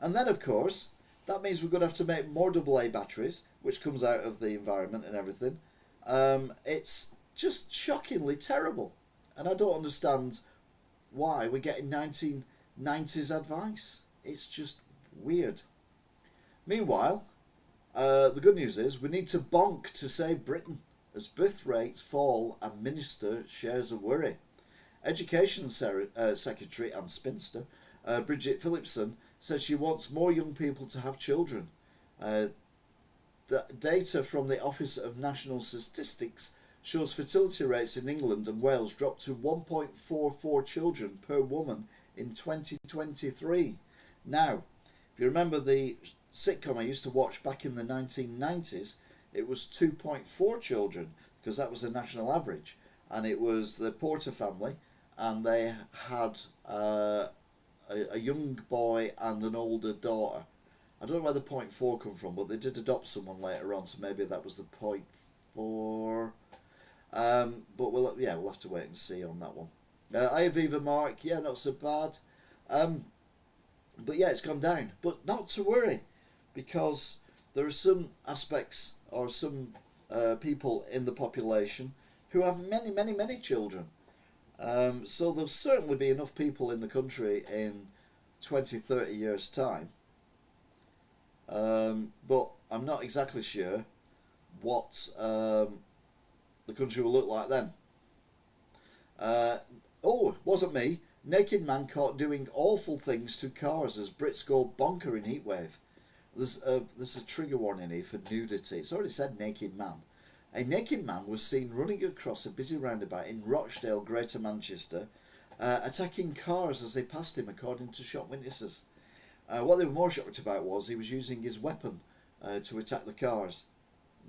[SPEAKER 1] And then, of course, that means we're going to have to make more AA batteries, which comes out of the environment and everything. It's just shockingly terrible. And I don't understand why we're getting 1990s advice. It's just weird. Meanwhile, the good news is we need to bonk to save Britain as birth rates fall and Minister shares a worry. Education Secretary and spinster Bridget Phillipson says she wants more young people to have children. The data from the Office of National Statistics shows fertility rates in England and Wales dropped to 1.44 children per woman in 2023. Now, if you remember the sitcom I used to watch back in the 1990s, it was 2.4 children, because that was the national average, and it was the Porter family, and they had a young boy and an older daughter. I don't know where the 0.4 come from, but they did adopt someone later on, so maybe that was the 0.4. But we'll have to wait and see on that one. Aviva Mark, yeah, not so bad. But yeah, it's gone down. But not to worry, because there are some aspects or some people in the population who have many, many, many children. So there'll certainly be enough people in the country in 20, 30 years' time. But I'm not exactly sure what the country will look like then. It wasn't me. Naked man caught doing awful things to cars as Brits go bonker in heatwave. There's a trigger warning here for nudity. It's already said naked man. A naked man was seen running across a busy roundabout in Rochdale, Greater Manchester, attacking cars as they passed him, according to shop witnesses. What they were more shocked about was he was using his weapon to attack the cars.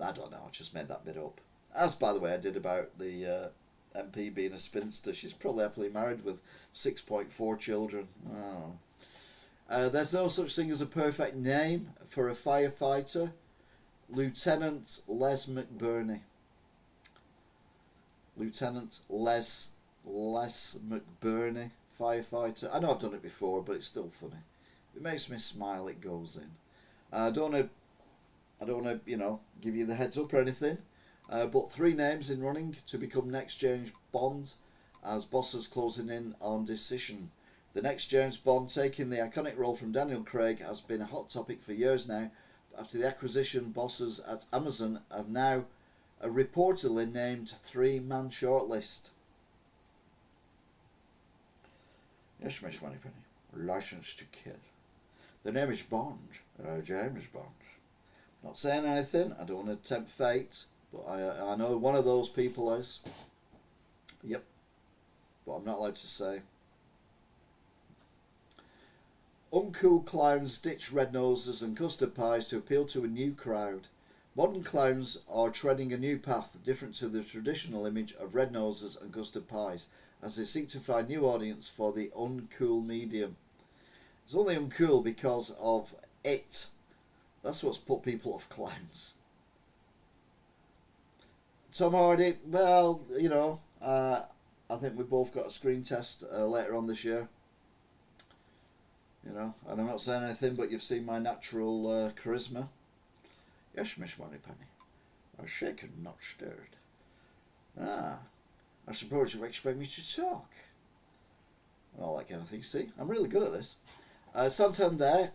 [SPEAKER 1] I don't know, I just made that bit up. As, by the way, I did about the MP being a spinster. She's probably happily married with 6.4 children. Oh. There's no such thing as a perfect name for a firefighter. Lieutenant Les McBurney. Lieutenant Les McBurney, firefighter. I know I've done it before, but it's still funny. It makes me smile, it goes in. I don't want to, give you the heads up or anything. But 3 names in running to become next James Bond as bosses closing in on decision. The next James Bond, taking the iconic role from Daniel Craig, has been a hot topic for years now. After the acquisition, bosses at Amazon have now reportedly named 3-man shortlist. Yes, Miss Moneypenny. License to kill. The name is Bond, James Bond. Not saying anything, I don't want to tempt fate, but I know one of those people is. Yep, but I'm not allowed to say. Uncool clowns ditch red noses and custard pies to appeal to a new crowd. Modern clowns are treading a new path, different to the traditional image of red noses and custard pies, as they seek to find new audience for the uncool medium. It's only uncool because of it. That's what's put people off clowns. Tom Hardy, well, I think we both got a screen test later on this year. And I'm not saying anything, but you've seen my natural charisma. Yes, Miss Moneypenny. Shaken, not stirred. I suppose you expect me to talk. All that kind of thing. See, I'm really good at this. Santander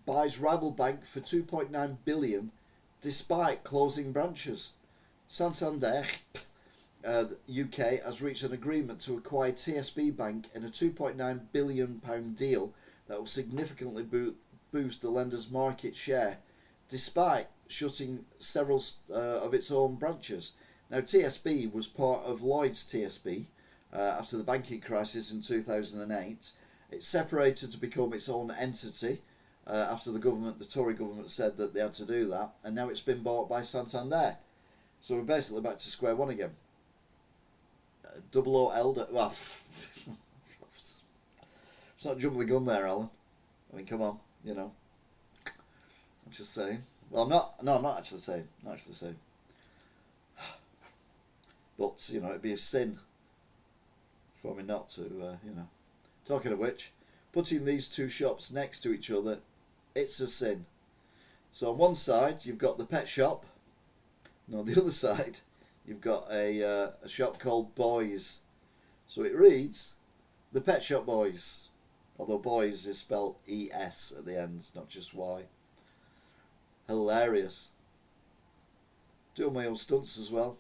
[SPEAKER 1] buys rival bank for 2.9 billion despite closing branches. Santander UK has reached an agreement to acquire TSB Bank in a £2.9 billion deal that will significantly boost the lender's market share, despite shutting several of its own branches. Now, TSB was part of Lloyd's TSB after the banking crisis in 2008. It separated to become its own entity after the Tory government said that they had to do that, and now it's been bought by Santander. So we're basically back to square one again. Double O Elder. Well, it's not jumping the gun there, Alan. I mean, come on, I'm just saying. Well, I'm not. No, I'm not actually saying. Not actually saying. But it'd be a sin for me not to. Talking of which, putting these two shops next to each other, it's a sin. So on one side you've got the pet shop, and on the other side you've got a shop called Boys. So it reads, the Pet Shop Boys. Although Boys is spelled E-S at the end, not just Y. Hilarious. Do my own stunts as well.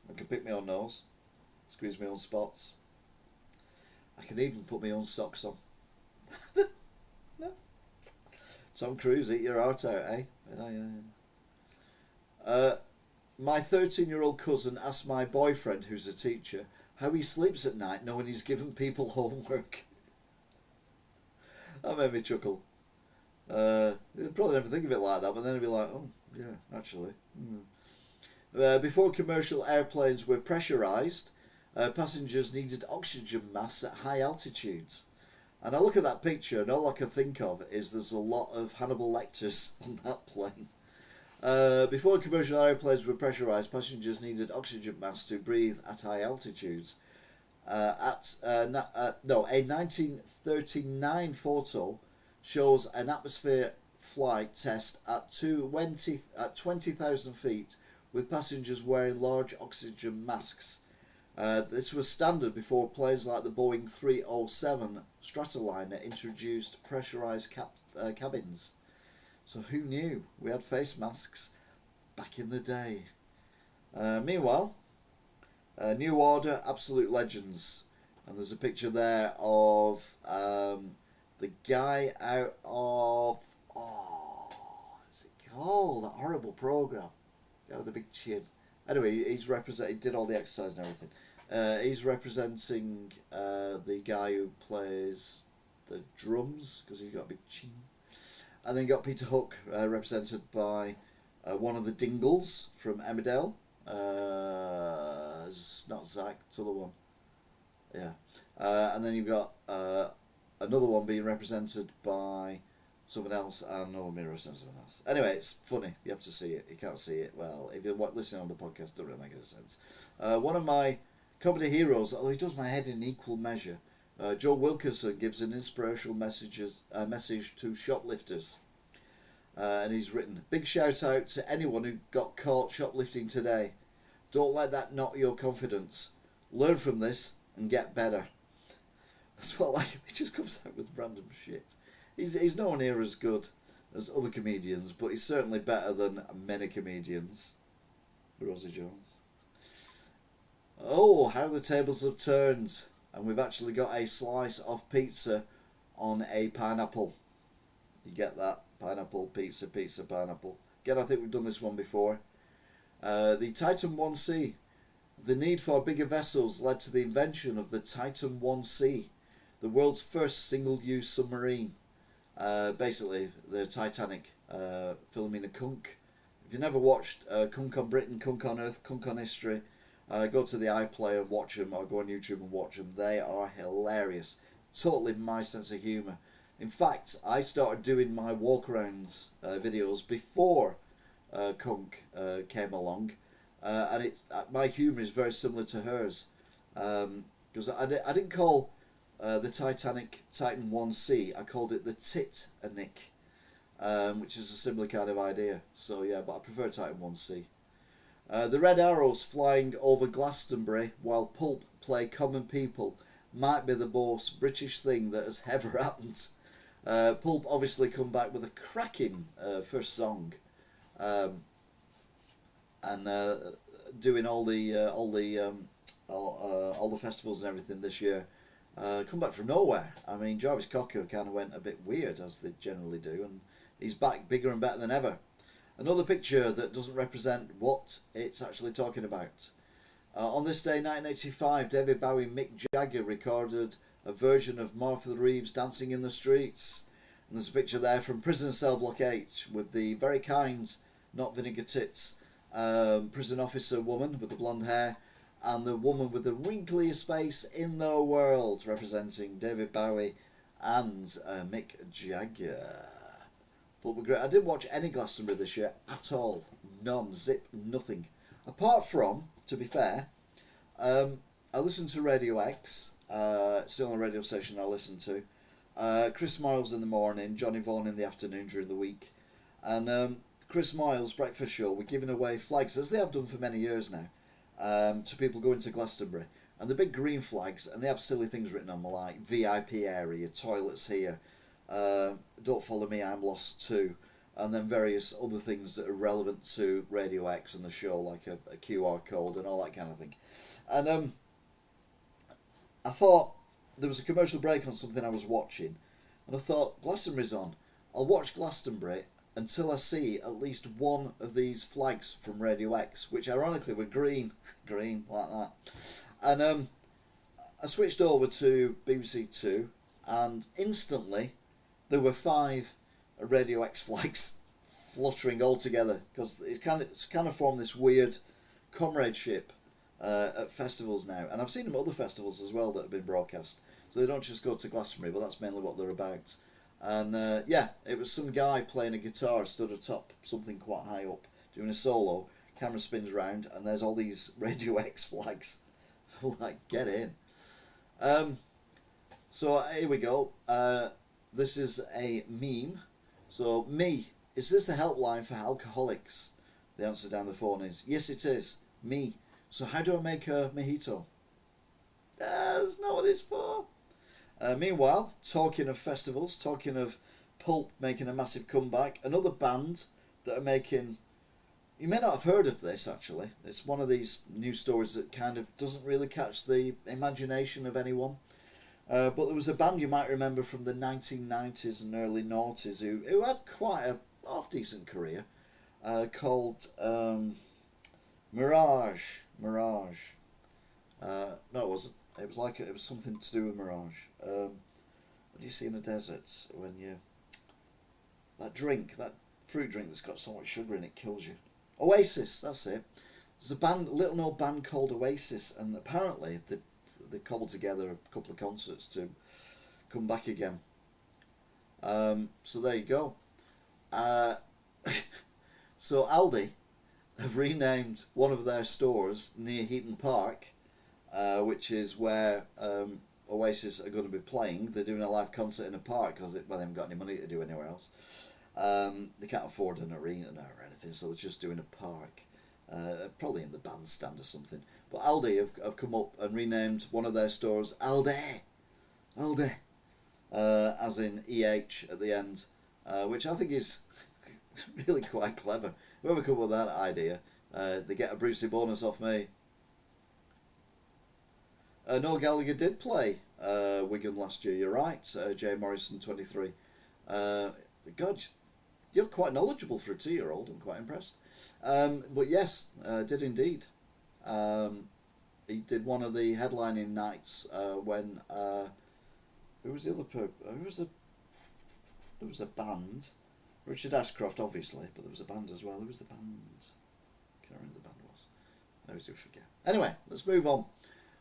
[SPEAKER 1] I can pick my own nose. Squeeze my own spots. I can even put my own socks on. No. Tom Cruise, eat your heart out, eh? Yeah. My 13-year-old cousin asked my boyfriend, who's a teacher, how he sleeps at night knowing he's given people homework. That made me chuckle. They'd probably never think of it like that, but then they'd be like, oh, yeah, actually. Before commercial airplanes were pressurised, passengers needed oxygen masks at high altitudes. And I look at that picture and all I can think of is there's a lot of Hannibal Lecters on that plane. Before commercial airplanes were pressurised, passengers needed oxygen masks to breathe at high altitudes. A 1939 photo shows an atmosphere flight test at 20,000 feet with passengers wearing large oxygen masks. This was standard before planes like the Boeing 307 Stratoliner introduced pressurised cabins. So who knew we had face masks back in the day? Meanwhile, New Order, Absolute Legends. And there's a picture there of the guy out of... what's it called? That horrible programme. The guy with the big chin. Anyway, he did all the exercise and everything. He's representing the guy who plays the drums, because he's got a big chin. And then you got Peter Hook, represented by one of the Dingles from Emmerdale. Not Zach, it's the other one. Yeah. And then you've got another one being represented by someone else, and another one being represented by someone else. Anyway, it's funny. You have to see it. You can't see it. Well, if you're listening on the podcast, it doesn't really make any sense. One of my comedy heroes, although he does my head in equal measure, Joe Wilkinson gives an inspirational message to shoplifters. And he's written, big shout out to anyone who got caught shoplifting today. Don't let that knock your confidence. Learn from this and get better. That's what he just comes out with random shit. He's nowhere near as good as other comedians, but he's certainly better than many comedians. Rosie Jones. Oh, how the tables have turned. And we've actually got a slice of pizza on a pineapple. You get that? pineapple, pizza, pizza, pineapple. Again, I think we've done this one before. The Titan 1C. The need for bigger vessels led to the invention of the Titan 1C, the world's first single-use submarine. Basically, the Titanic, Philomena Kunk. If you never watched Kunk on Britain, Kunk on Earth, Kunk on History, go to the iPlayer and watch them, or go on YouTube and watch them. They are hilarious. Totally my sense of humour. In fact, I started doing my walkarounds videos before Kunk came along, and my humour is very similar to hers. Because I didn't call the Titanic Titan 1C, I called it the Titanic, which is a similar kind of idea. So yeah, but I prefer Titan 1C. The Red Arrows flying over Glastonbury while Pulp play Common People might be the most British thing that has ever happened. Pulp obviously come back with a cracking first song, and doing all the festivals and everything this year. Come back from nowhere. I mean, Jarvis Cocker kind of went a bit weird, as they generally do, and he's back bigger and better than ever. Another picture that doesn't represent what it's actually talking about. On this day, 1985, David Bowie and Mick Jagger recorded a version of Martha Reeves' Dancing in the Streets. And there's a picture there from Prison Cell Block 8 with the very kind, not vinegar tits, prison officer woman with the blonde hair, and the woman with the wrinkliest face in the world, representing David Bowie and Mick Jagger. But I didn't watch any Glastonbury this year at all. None, zip, nothing. Apart from, to be fair, I listened to Radio X. It's the only radio station I listen to. Chris Miles in the morning, Johnny Vaughan in the afternoon during the week. And Chris Miles' breakfast show were giving away flags, as they have done for many years now, to people going to Glastonbury. And the big green flags, and they have silly things written on them like VIP area, toilets here, don't follow me, I'm lost too, and then various other things that are relevant to Radio X and the show, like a QR code and all that kind of thing. And I thought there was a commercial break on something I was watching, and I thought, Glastonbury's on. I'll watch Glastonbury until I see at least one of these flags from Radio X, which ironically were green, green like that. And I switched over to BBC Two, and instantly there were 5 Radio X flags fluttering all together, because it's kind of formed this weird comradeship at festivals now, and I've seen them at other festivals as well that have been broadcast. So they don't just go to Glastonbury, but that's mainly what they're about. And yeah, it was some guy playing a guitar stood atop something quite high up, doing a solo. Camera spins round, and there's all these Radio X flags. Like, get in. So here we go. This is a meme. So, me, is this the helpline for alcoholics? The answer down the phone is, yes it is. Me. So how do I make a mojito? That's not what it's for. Meanwhile, talking of festivals, talking of Pulp making a massive comeback, another band that are making... You may not have heard of this, actually. It's one of these news stories that kind of doesn't really catch the imagination of anyone. But there was a band you might remember from the 1990s and early noughties who had quite a half-decent career, called Mirage. No, it wasn't. It was something to do with Mirage. What do you see in the desert when you... That fruit drink that's got so much sugar in it kills you. Oasis, that's it. There's a little known band called Oasis, and apparently they cobbled together a couple of concerts to come back again. So there you go. So Aldi have renamed one of their stores near Heaton Park, which is where Oasis are going to be playing. They're doing a live concert in a park because they haven't got any money to do anywhere else. They can't afford an arena now or anything, so they're just doing a park. Probably in the bandstand or something. But Aldi have come up and renamed one of their stores Aldi, as in EH at the end, which I think is really quite clever. Whoever come up with that idea, they get a Brucey bonus off me. Noel Gallagher did play Wigan last year, you're right, Jay Morrison 23. God, You're quite knowledgeable for a 2-year-old. I'm quite impressed. But yes, did indeed. He did one of the headlining nights when who was the other there was a band. Richard Ashcroft, obviously, but there was a band as well. Who was the band? Can't remember who the band was. I always do forget. Anyway, let's move on.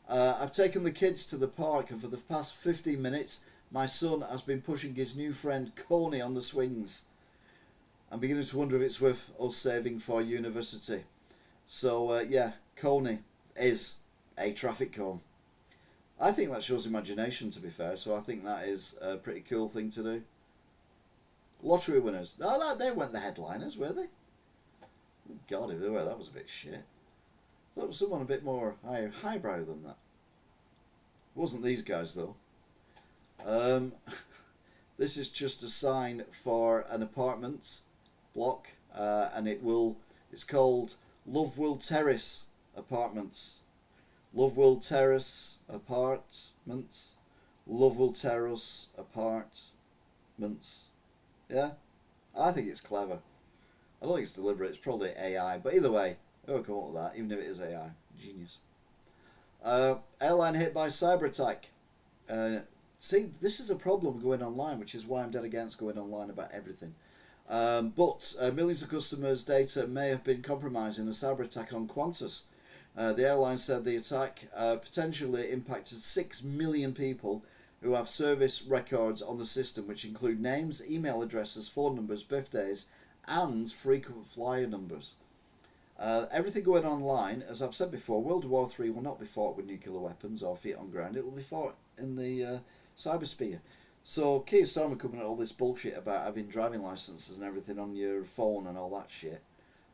[SPEAKER 1] I've taken the kids to the park, and for the past 15 minutes, my son has been pushing his new friend Coney on the swings. I'm beginning to wonder if it's worth us saving for university. So, yeah, Coney is a traffic cone. I think that shows imagination, to be fair, so I think that is a pretty cool thing to do. Lottery winners. No, they weren't the headliners, were they? God, if they were, that was a bit shit. That was someone a bit more highbrow than that. It wasn't these guys, though. This is just a sign for an apartment block, and it's called Love Will Terrace Apartments. Love Will Terrace Apartments. Love Will Terrace Apartments. Yeah? I think it's clever. I don't think it's deliberate, it's probably AI, but either way, whoever come up with that, even if it is AI, genius. Airline hit by cyber attack. See, this is a problem going online, which is why I'm dead against going online about everything. But millions of customers' data may have been compromised in a cyber attack on Qantas. The airline said the attack potentially impacted 6 million people who have service records on the system, which include names, email addresses, phone numbers, birthdays, and frequent flyer numbers. Everything going online, as I've said before, World War III will not be fought with nuclear weapons or feet on ground. It will be fought in the cybersphere. So Keir Starmer coming at all this bullshit about having driving licenses and everything on your phone and all that shit.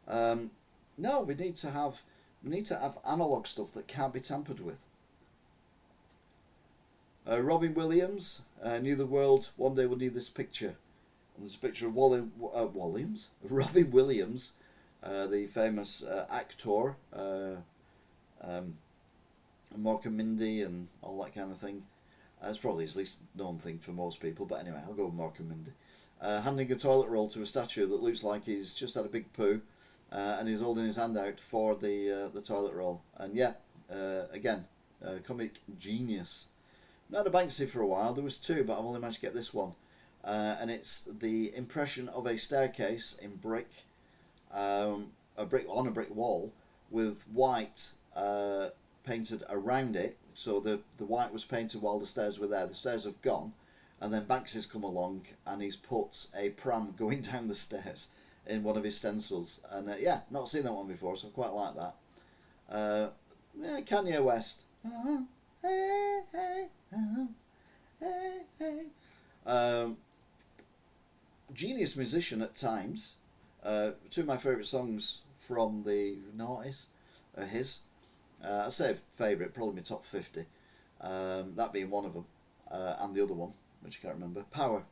[SPEAKER 1] No, we need to have analog stuff that can't be tampered with. Robin Williams knew the world one day would need this picture. And there's a picture of Robin Williams, the famous actor, Mork and Mindy and all that kind of thing. It's probably his least known thing for most people, but anyway, I'll go with Mork and Mindy. Handing a toilet roll to a statue that looks like he's just had a big poo, and he's holding his hand out for the toilet roll. And yeah, again, comic genius. Not a Banksy for a while. There was two, but I've only managed to get this one. And it's the impression of a staircase in brick, on a brick wall, with white painted around it. So the white was painted while the stairs were there. The stairs have gone, and then Banksy's come along and he's put a pram going down the stairs in one of his stencils. And yeah, not seen that one before, so I quite like that. Yeah, Kanye West. Hey, hey, hey, hey. Genius musician at times. Two of my favourite songs from the noughties are his. I say favourite, probably my top 50. That being one of them. And the other one, which I can't remember. Power.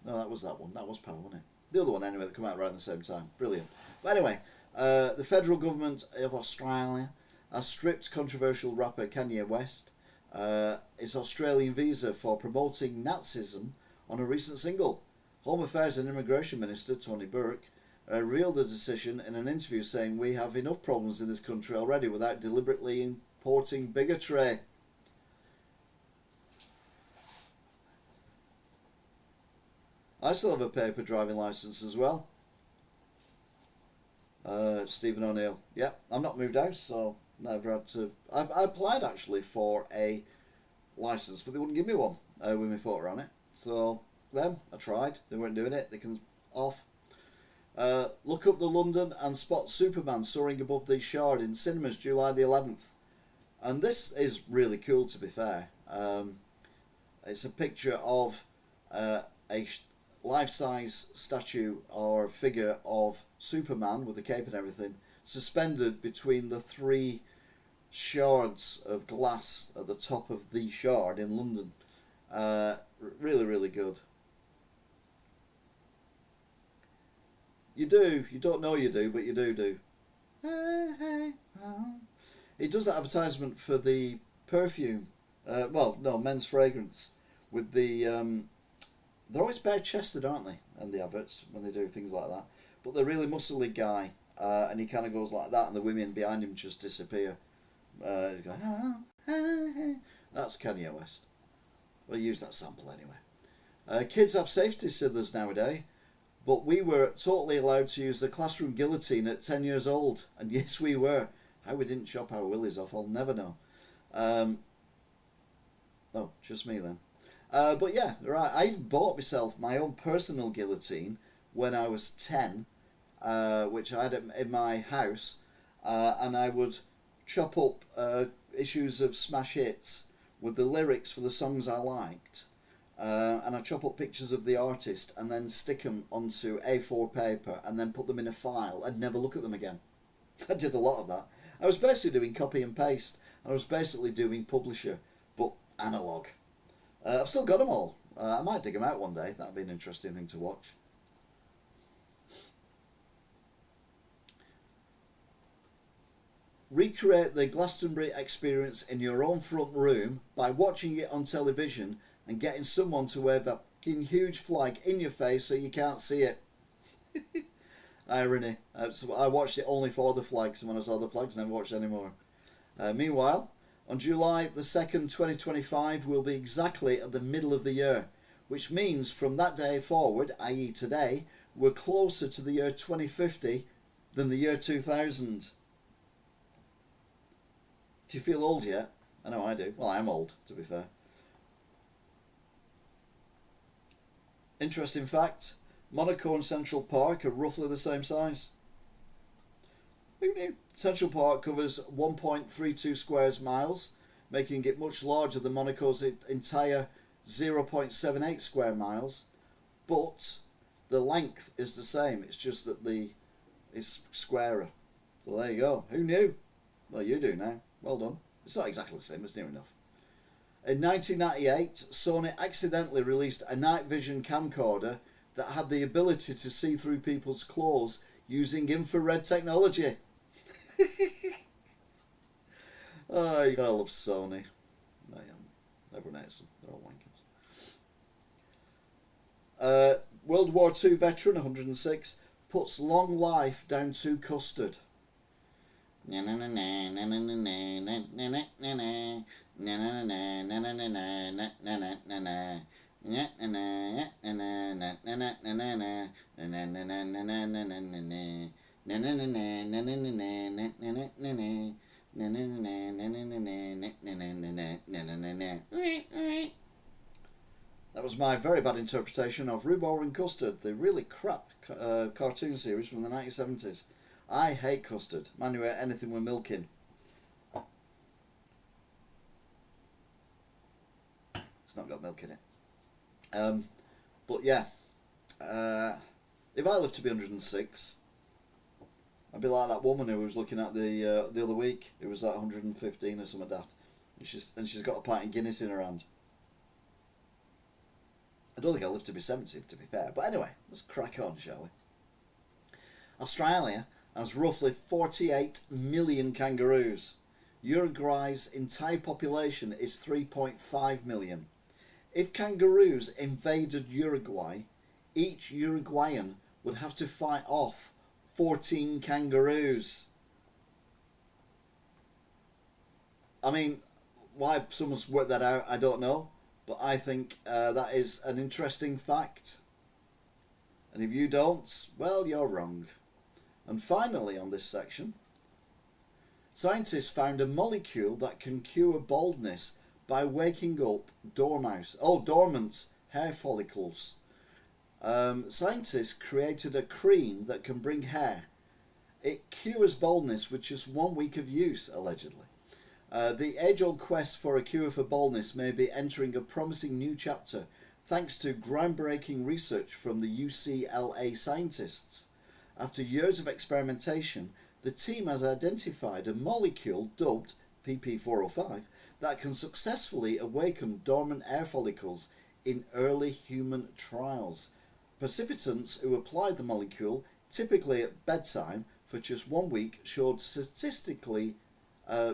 [SPEAKER 1] No, that was that one. That was Power, wasn't it? The other one, anyway, that come out right at the same time. Brilliant. But anyway, the federal government of Australia has stripped controversial rapper Kanye West its Australian visa for promoting Nazism on a recent single. Home Affairs and Immigration Minister Tony Burke revealed the decision in an interview, saying, "We have enough problems in this country already without deliberately importing bigotry." I still have a paper driving licence as well. Stephen O'Neill. Yep, I've not moved house, so never had to. I applied actually for a licence, but they wouldn't give me one with my photo on it. So them, I tried. They weren't doing it. They can off. Look up the London and spot Superman soaring above the Shard in cinemas July the 11th. And this is really cool, to be fair. It's a picture of a life-size statue or figure of Superman with a cape and everything, suspended between the three shards of glass at the top of the Shard in London. Really, really good. You do. You don't know you do, but you do. Hey, hey, oh. It does that advertisement for the perfume. Men's fragrance with the. They're always bare-chested, aren't they? and the adverts when they do things like that. But the really muscly guy, and he kind of goes like that, and the women behind him just disappear. He's going, that's Kanye West. We'll use that sample anyway. Kids have safety scissors nowadays, but we were totally allowed to use the classroom guillotine at 10 years old. And yes, we were. How we didn't chop our willies off, I'll never know. Oh, just me then. But yeah, right, I even bought myself my own personal guillotine when I was 10, which I had in my house, and I would chop up issues of smash hits with the lyrics for the songs I liked, and I chop up pictures of the artist and then stick them onto A4 paper and then put them in a file and never look at them again. I did a lot of that. I was basically doing copy and paste. I was basically doing publisher, but analogue. I've still got them all. I might dig them out one day. That'd be an interesting thing to watch. Recreate the Glastonbury experience in your own front room by watching it on television and getting someone to wave a fucking huge flag in your face so you can't see it. Irony. So I watched it only for the flags, and when I saw the flags, never watched anymore. Meanwhile, on July the 2nd, 2025, will be exactly at the middle of the year, which means from that day forward, i.e. today, we're closer to the year 2050 than the year 2000. Do you feel old yet? I know I do. Well, I am old, to be fair. Interesting fact, Monaco and Central Park are roughly the same size. Who knew? Central Park covers 1.32 square miles, making it much larger than Monaco's entire 0.78 square miles, but the length is the same. It's just that it's squarer. So there you go. Who knew? Well, you do now. Well done. It's not exactly the same, it's near enough. In 1998, Sony accidentally released a night vision camcorder that had the ability to see through people's clothes using infrared technology. Oh, you gotta love Sony. I am. Everyone hates them. They're all wankers. World War II veteran, 106, puts long life down to custard. That was my very bad interpretation of Rhubarb and Custard, the really crap cartoon series from the 1970s. I hate custard. Man, you eat anything with milk in. It's not got milk in it. But yeah, if I lived to be 106, I'd be like that woman who was looking at the other week. It was like 115 or something like that, and she's got a pint of Guinness in her hand. I don't think I'll live to be 70, to be fair. But anyway, let's crack on, shall we? Australia has roughly 48 million kangaroos. Uruguay's entire population is 3.5 million. If kangaroos invaded Uruguay, each Uruguayan would have to fight off 14 kangaroos. I mean, why someone's worked that out, I don't know. But I think that is an interesting fact. And if you don't, well, you're wrong. And finally on this section, scientists found a molecule that can cure baldness by waking up dormant hair follicles. Scientists created a cream that can bring hair. It cures baldness with just 1 week of use, allegedly. The age-old quest for a cure for baldness may be entering a promising new chapter thanks to groundbreaking research from the UCLA scientists. After years of experimentation, the team has identified a molecule dubbed PP405 that can successfully awaken dormant hair follicles in early human trials. Participants who applied the molecule, typically at bedtime, for just 1 week showed statistically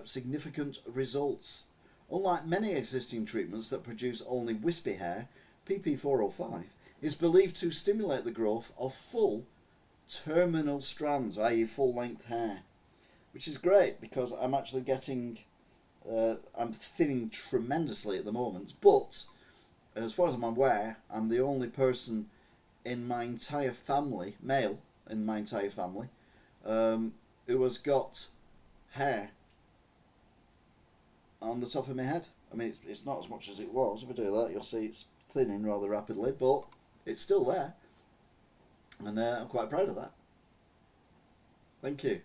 [SPEAKER 1] significant results. Unlike many existing treatments that produce only wispy hair, PP405 is believed to stimulate the growth of full terminal strands, i.e. full-length hair, which is great because I'm actually getting, I'm thinning tremendously at the moment, but as far as I'm aware, I'm the only person in my entire family, male in my entire family, who has got hair on the top of my head. I mean, it's not as much as it was. If I do that, you'll see it's thinning rather rapidly, but it's still there, and I'm quite proud of that. Thank you.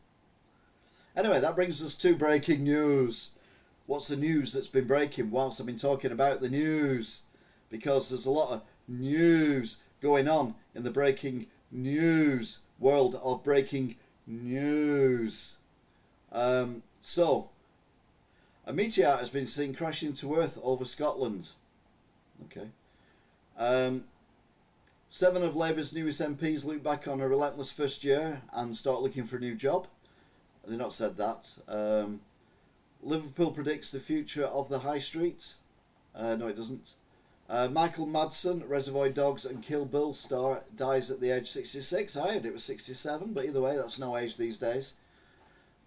[SPEAKER 1] Anyway, that brings us to breaking news. What's the news that's been breaking whilst I've been talking about the news? Because there's a lot of news going on in the breaking news world of breaking news. So, a meteor has been seen crashing to Earth over Scotland. Okay. 7 of Labour's newest MPs look back on a relentless first year and start looking for a new job. They've not said that. Liverpool predicts the future of the high street. No, it doesn't. Michael Madsen, Reservoir Dogs and Kill Bill star, dies at the age 66. I heard it was 67, but either way, that's no age these days.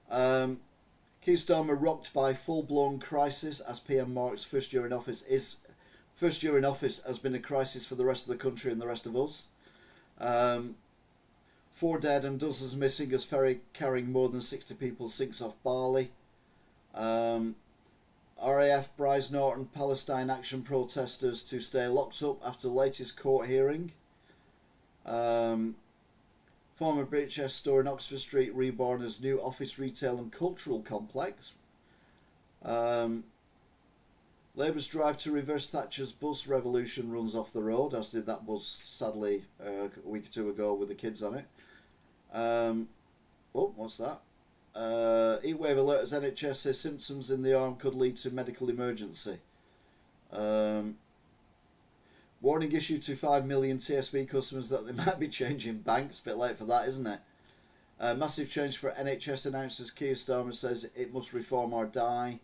[SPEAKER 1] Keir Starmer rocked by full-blown crisis as PM marks first year in office has been a crisis for the rest of the country and the rest of us. 4 dead and dozens missing as ferry carrying more than 60 people sinks off Bali. RAF Bryce Norton Palestine Action protesters to stay locked up after latest court hearing. Former British store in Oxford Street reborn as new office, retail and cultural complex. Labour's drive to reverse Thatcher's bus revolution runs off the road, as did that bus sadly a week or two ago with the kids on it. What's that? Heatwave alert as NHS says symptoms in the arm could lead to medical emergency. Warning issued to 5 million TSB customers that they might be changing banks. Bit late for that, isn't it? Massive change for NHS announcers. Keir Starmer says it must reform or die.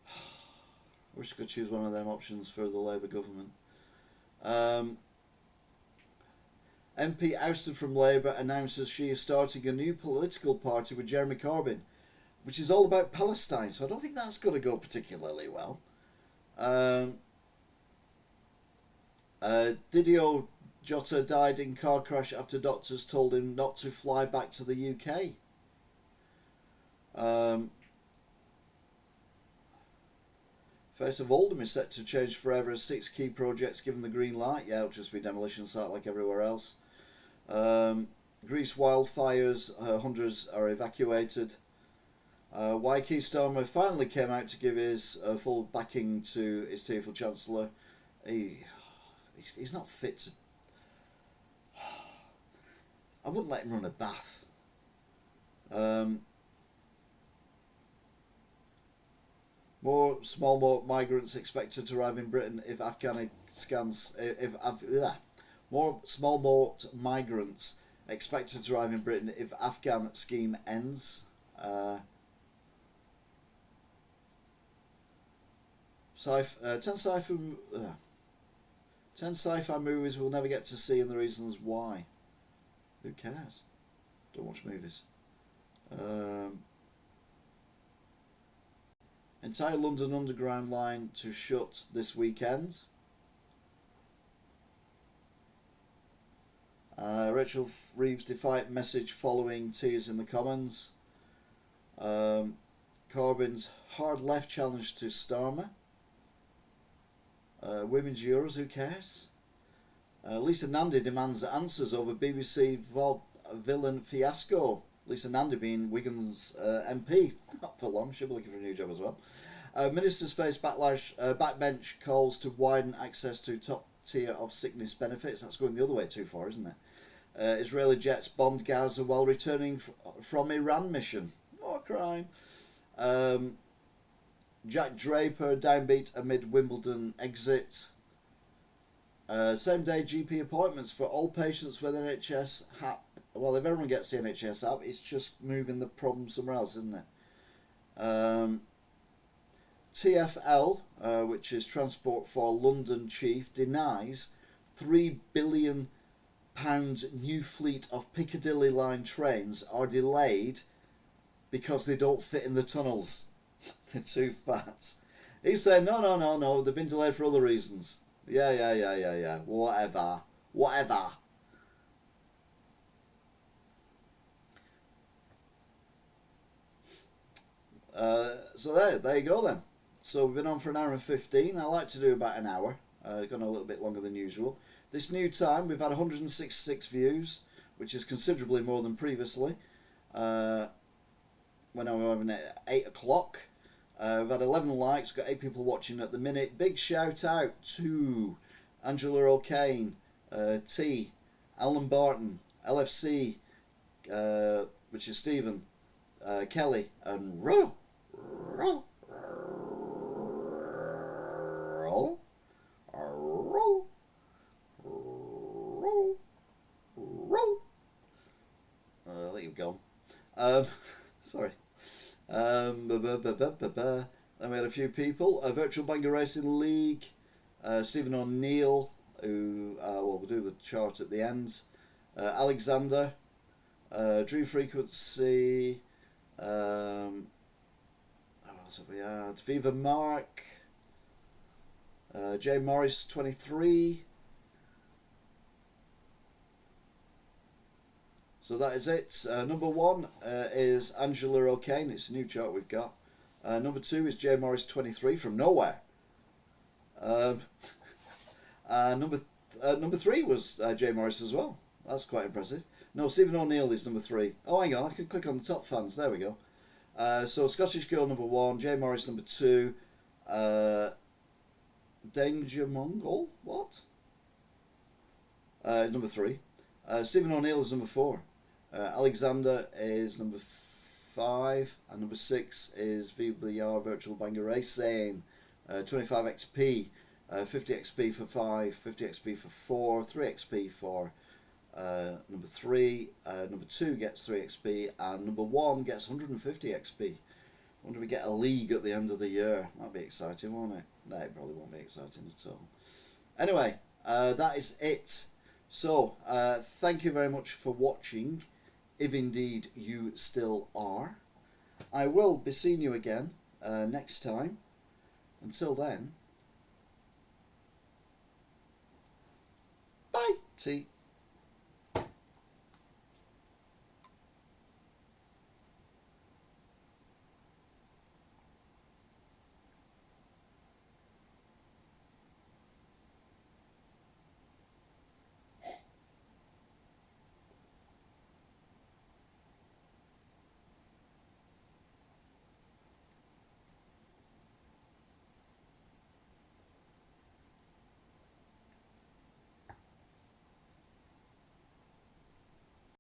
[SPEAKER 1] I wish I could choose one of them options for the Labour government. MP ousted from Labour announces she is starting a new political party with Jeremy Corbyn, which is all about Palestine, so I don't think that's going to go particularly well. Didio Jota died in car crash after doctors told him not to fly back to the UK. Face of Oldham is set to change forever as 6 key projects given the green light. Yeah, it'll just be demolition site like everywhere else. Greece wildfires, hundreds are evacuated. Why Keir Starmer finally came out to give his full backing to his tearful Chancellor. He's not fit to... I wouldn't let him run a bath. More small boat migrants expected to arrive in Britain if more small boat migrants expected to arrive in Britain if Afghan scheme ends. 10 sci-fi movies we'll never get to see and the reasons why. Who cares? Don't watch movies. Entire London Underground line to shut this weekend. Rachel Reeves defiant message following tears in the Commons. Corbyn's hard left challenge to Starmer. Women's Euros, who cares? Lisa Nandy demands answers over BBC villain fiasco. Lisa Nandy being Wigan's MP. Not for long, she'll be looking for a new job as well. Ministers face backlash, backbench calls to widen access to top tier of sickness benefits. That's going the other way too far, isn't it? Israeli jets bombed Gaza while returning from Iran mission. More crime. Jack Draper downbeat amid Wimbledon exit. Same day GP appointments for all patients with NHS app. Well, if everyone gets the NHS app, it's just moving the problem somewhere else, isn't it? TfL, which is Transport for London chief, denies £3 billion new fleet of Piccadilly line trains are delayed because they don't fit in the tunnels. They're too fat. He's saying, no, they've been delayed for other reasons. Yeah, whatever. So there you go then. So we've been on for an hour and 15. I like to do about an hour. Gone a little bit longer than usual. This new time we've had 166 views, which is considerably more than previously. When I was having it at 8 o'clock. We've had 11 likes, got 8 people watching at the minute. Big shout out to Angela O'Kane, T, Alan Barton, LFC, which is Stephen, Kelly, and Ro. I think you've gone. Sorry. Then we had a few people. Virtual Banger Racing League, Stephen O'Neill, who we'll do the chart at the end. Alexander, Dream Frequency. What else have we had? Viva Mark, J Morris 23. So that is it. Number 1 is Angela O'Kane. It's a new chart we've got. Number 2 is J Morris 23 from nowhere. Number 3 was J Morris as well. That's quite impressive. No, Stephen O'Neill is number 3. Oh, hang on, I can click on the top fans. There we go. So Scottish Girl number 1, J Morris number 2, Danger Mongol, what? Number 3. Stephen O'Neill is number 4. Alexander is number 5, and number 6 is VBR Virtual Banger Racing. 25 XP, 50 XP for 5, 50 XP for 4, 3 XP for number 3. Number 2 gets 3 XP, and number 1 gets 150 XP. I wonder if we get a league at the end of the year. That'd be exciting, won't it? No, it probably won't be exciting at all. Anyway, that is it. So, thank you very much for watching, if indeed you still are. I will be seeing you again next time. Until then, bye. Tea.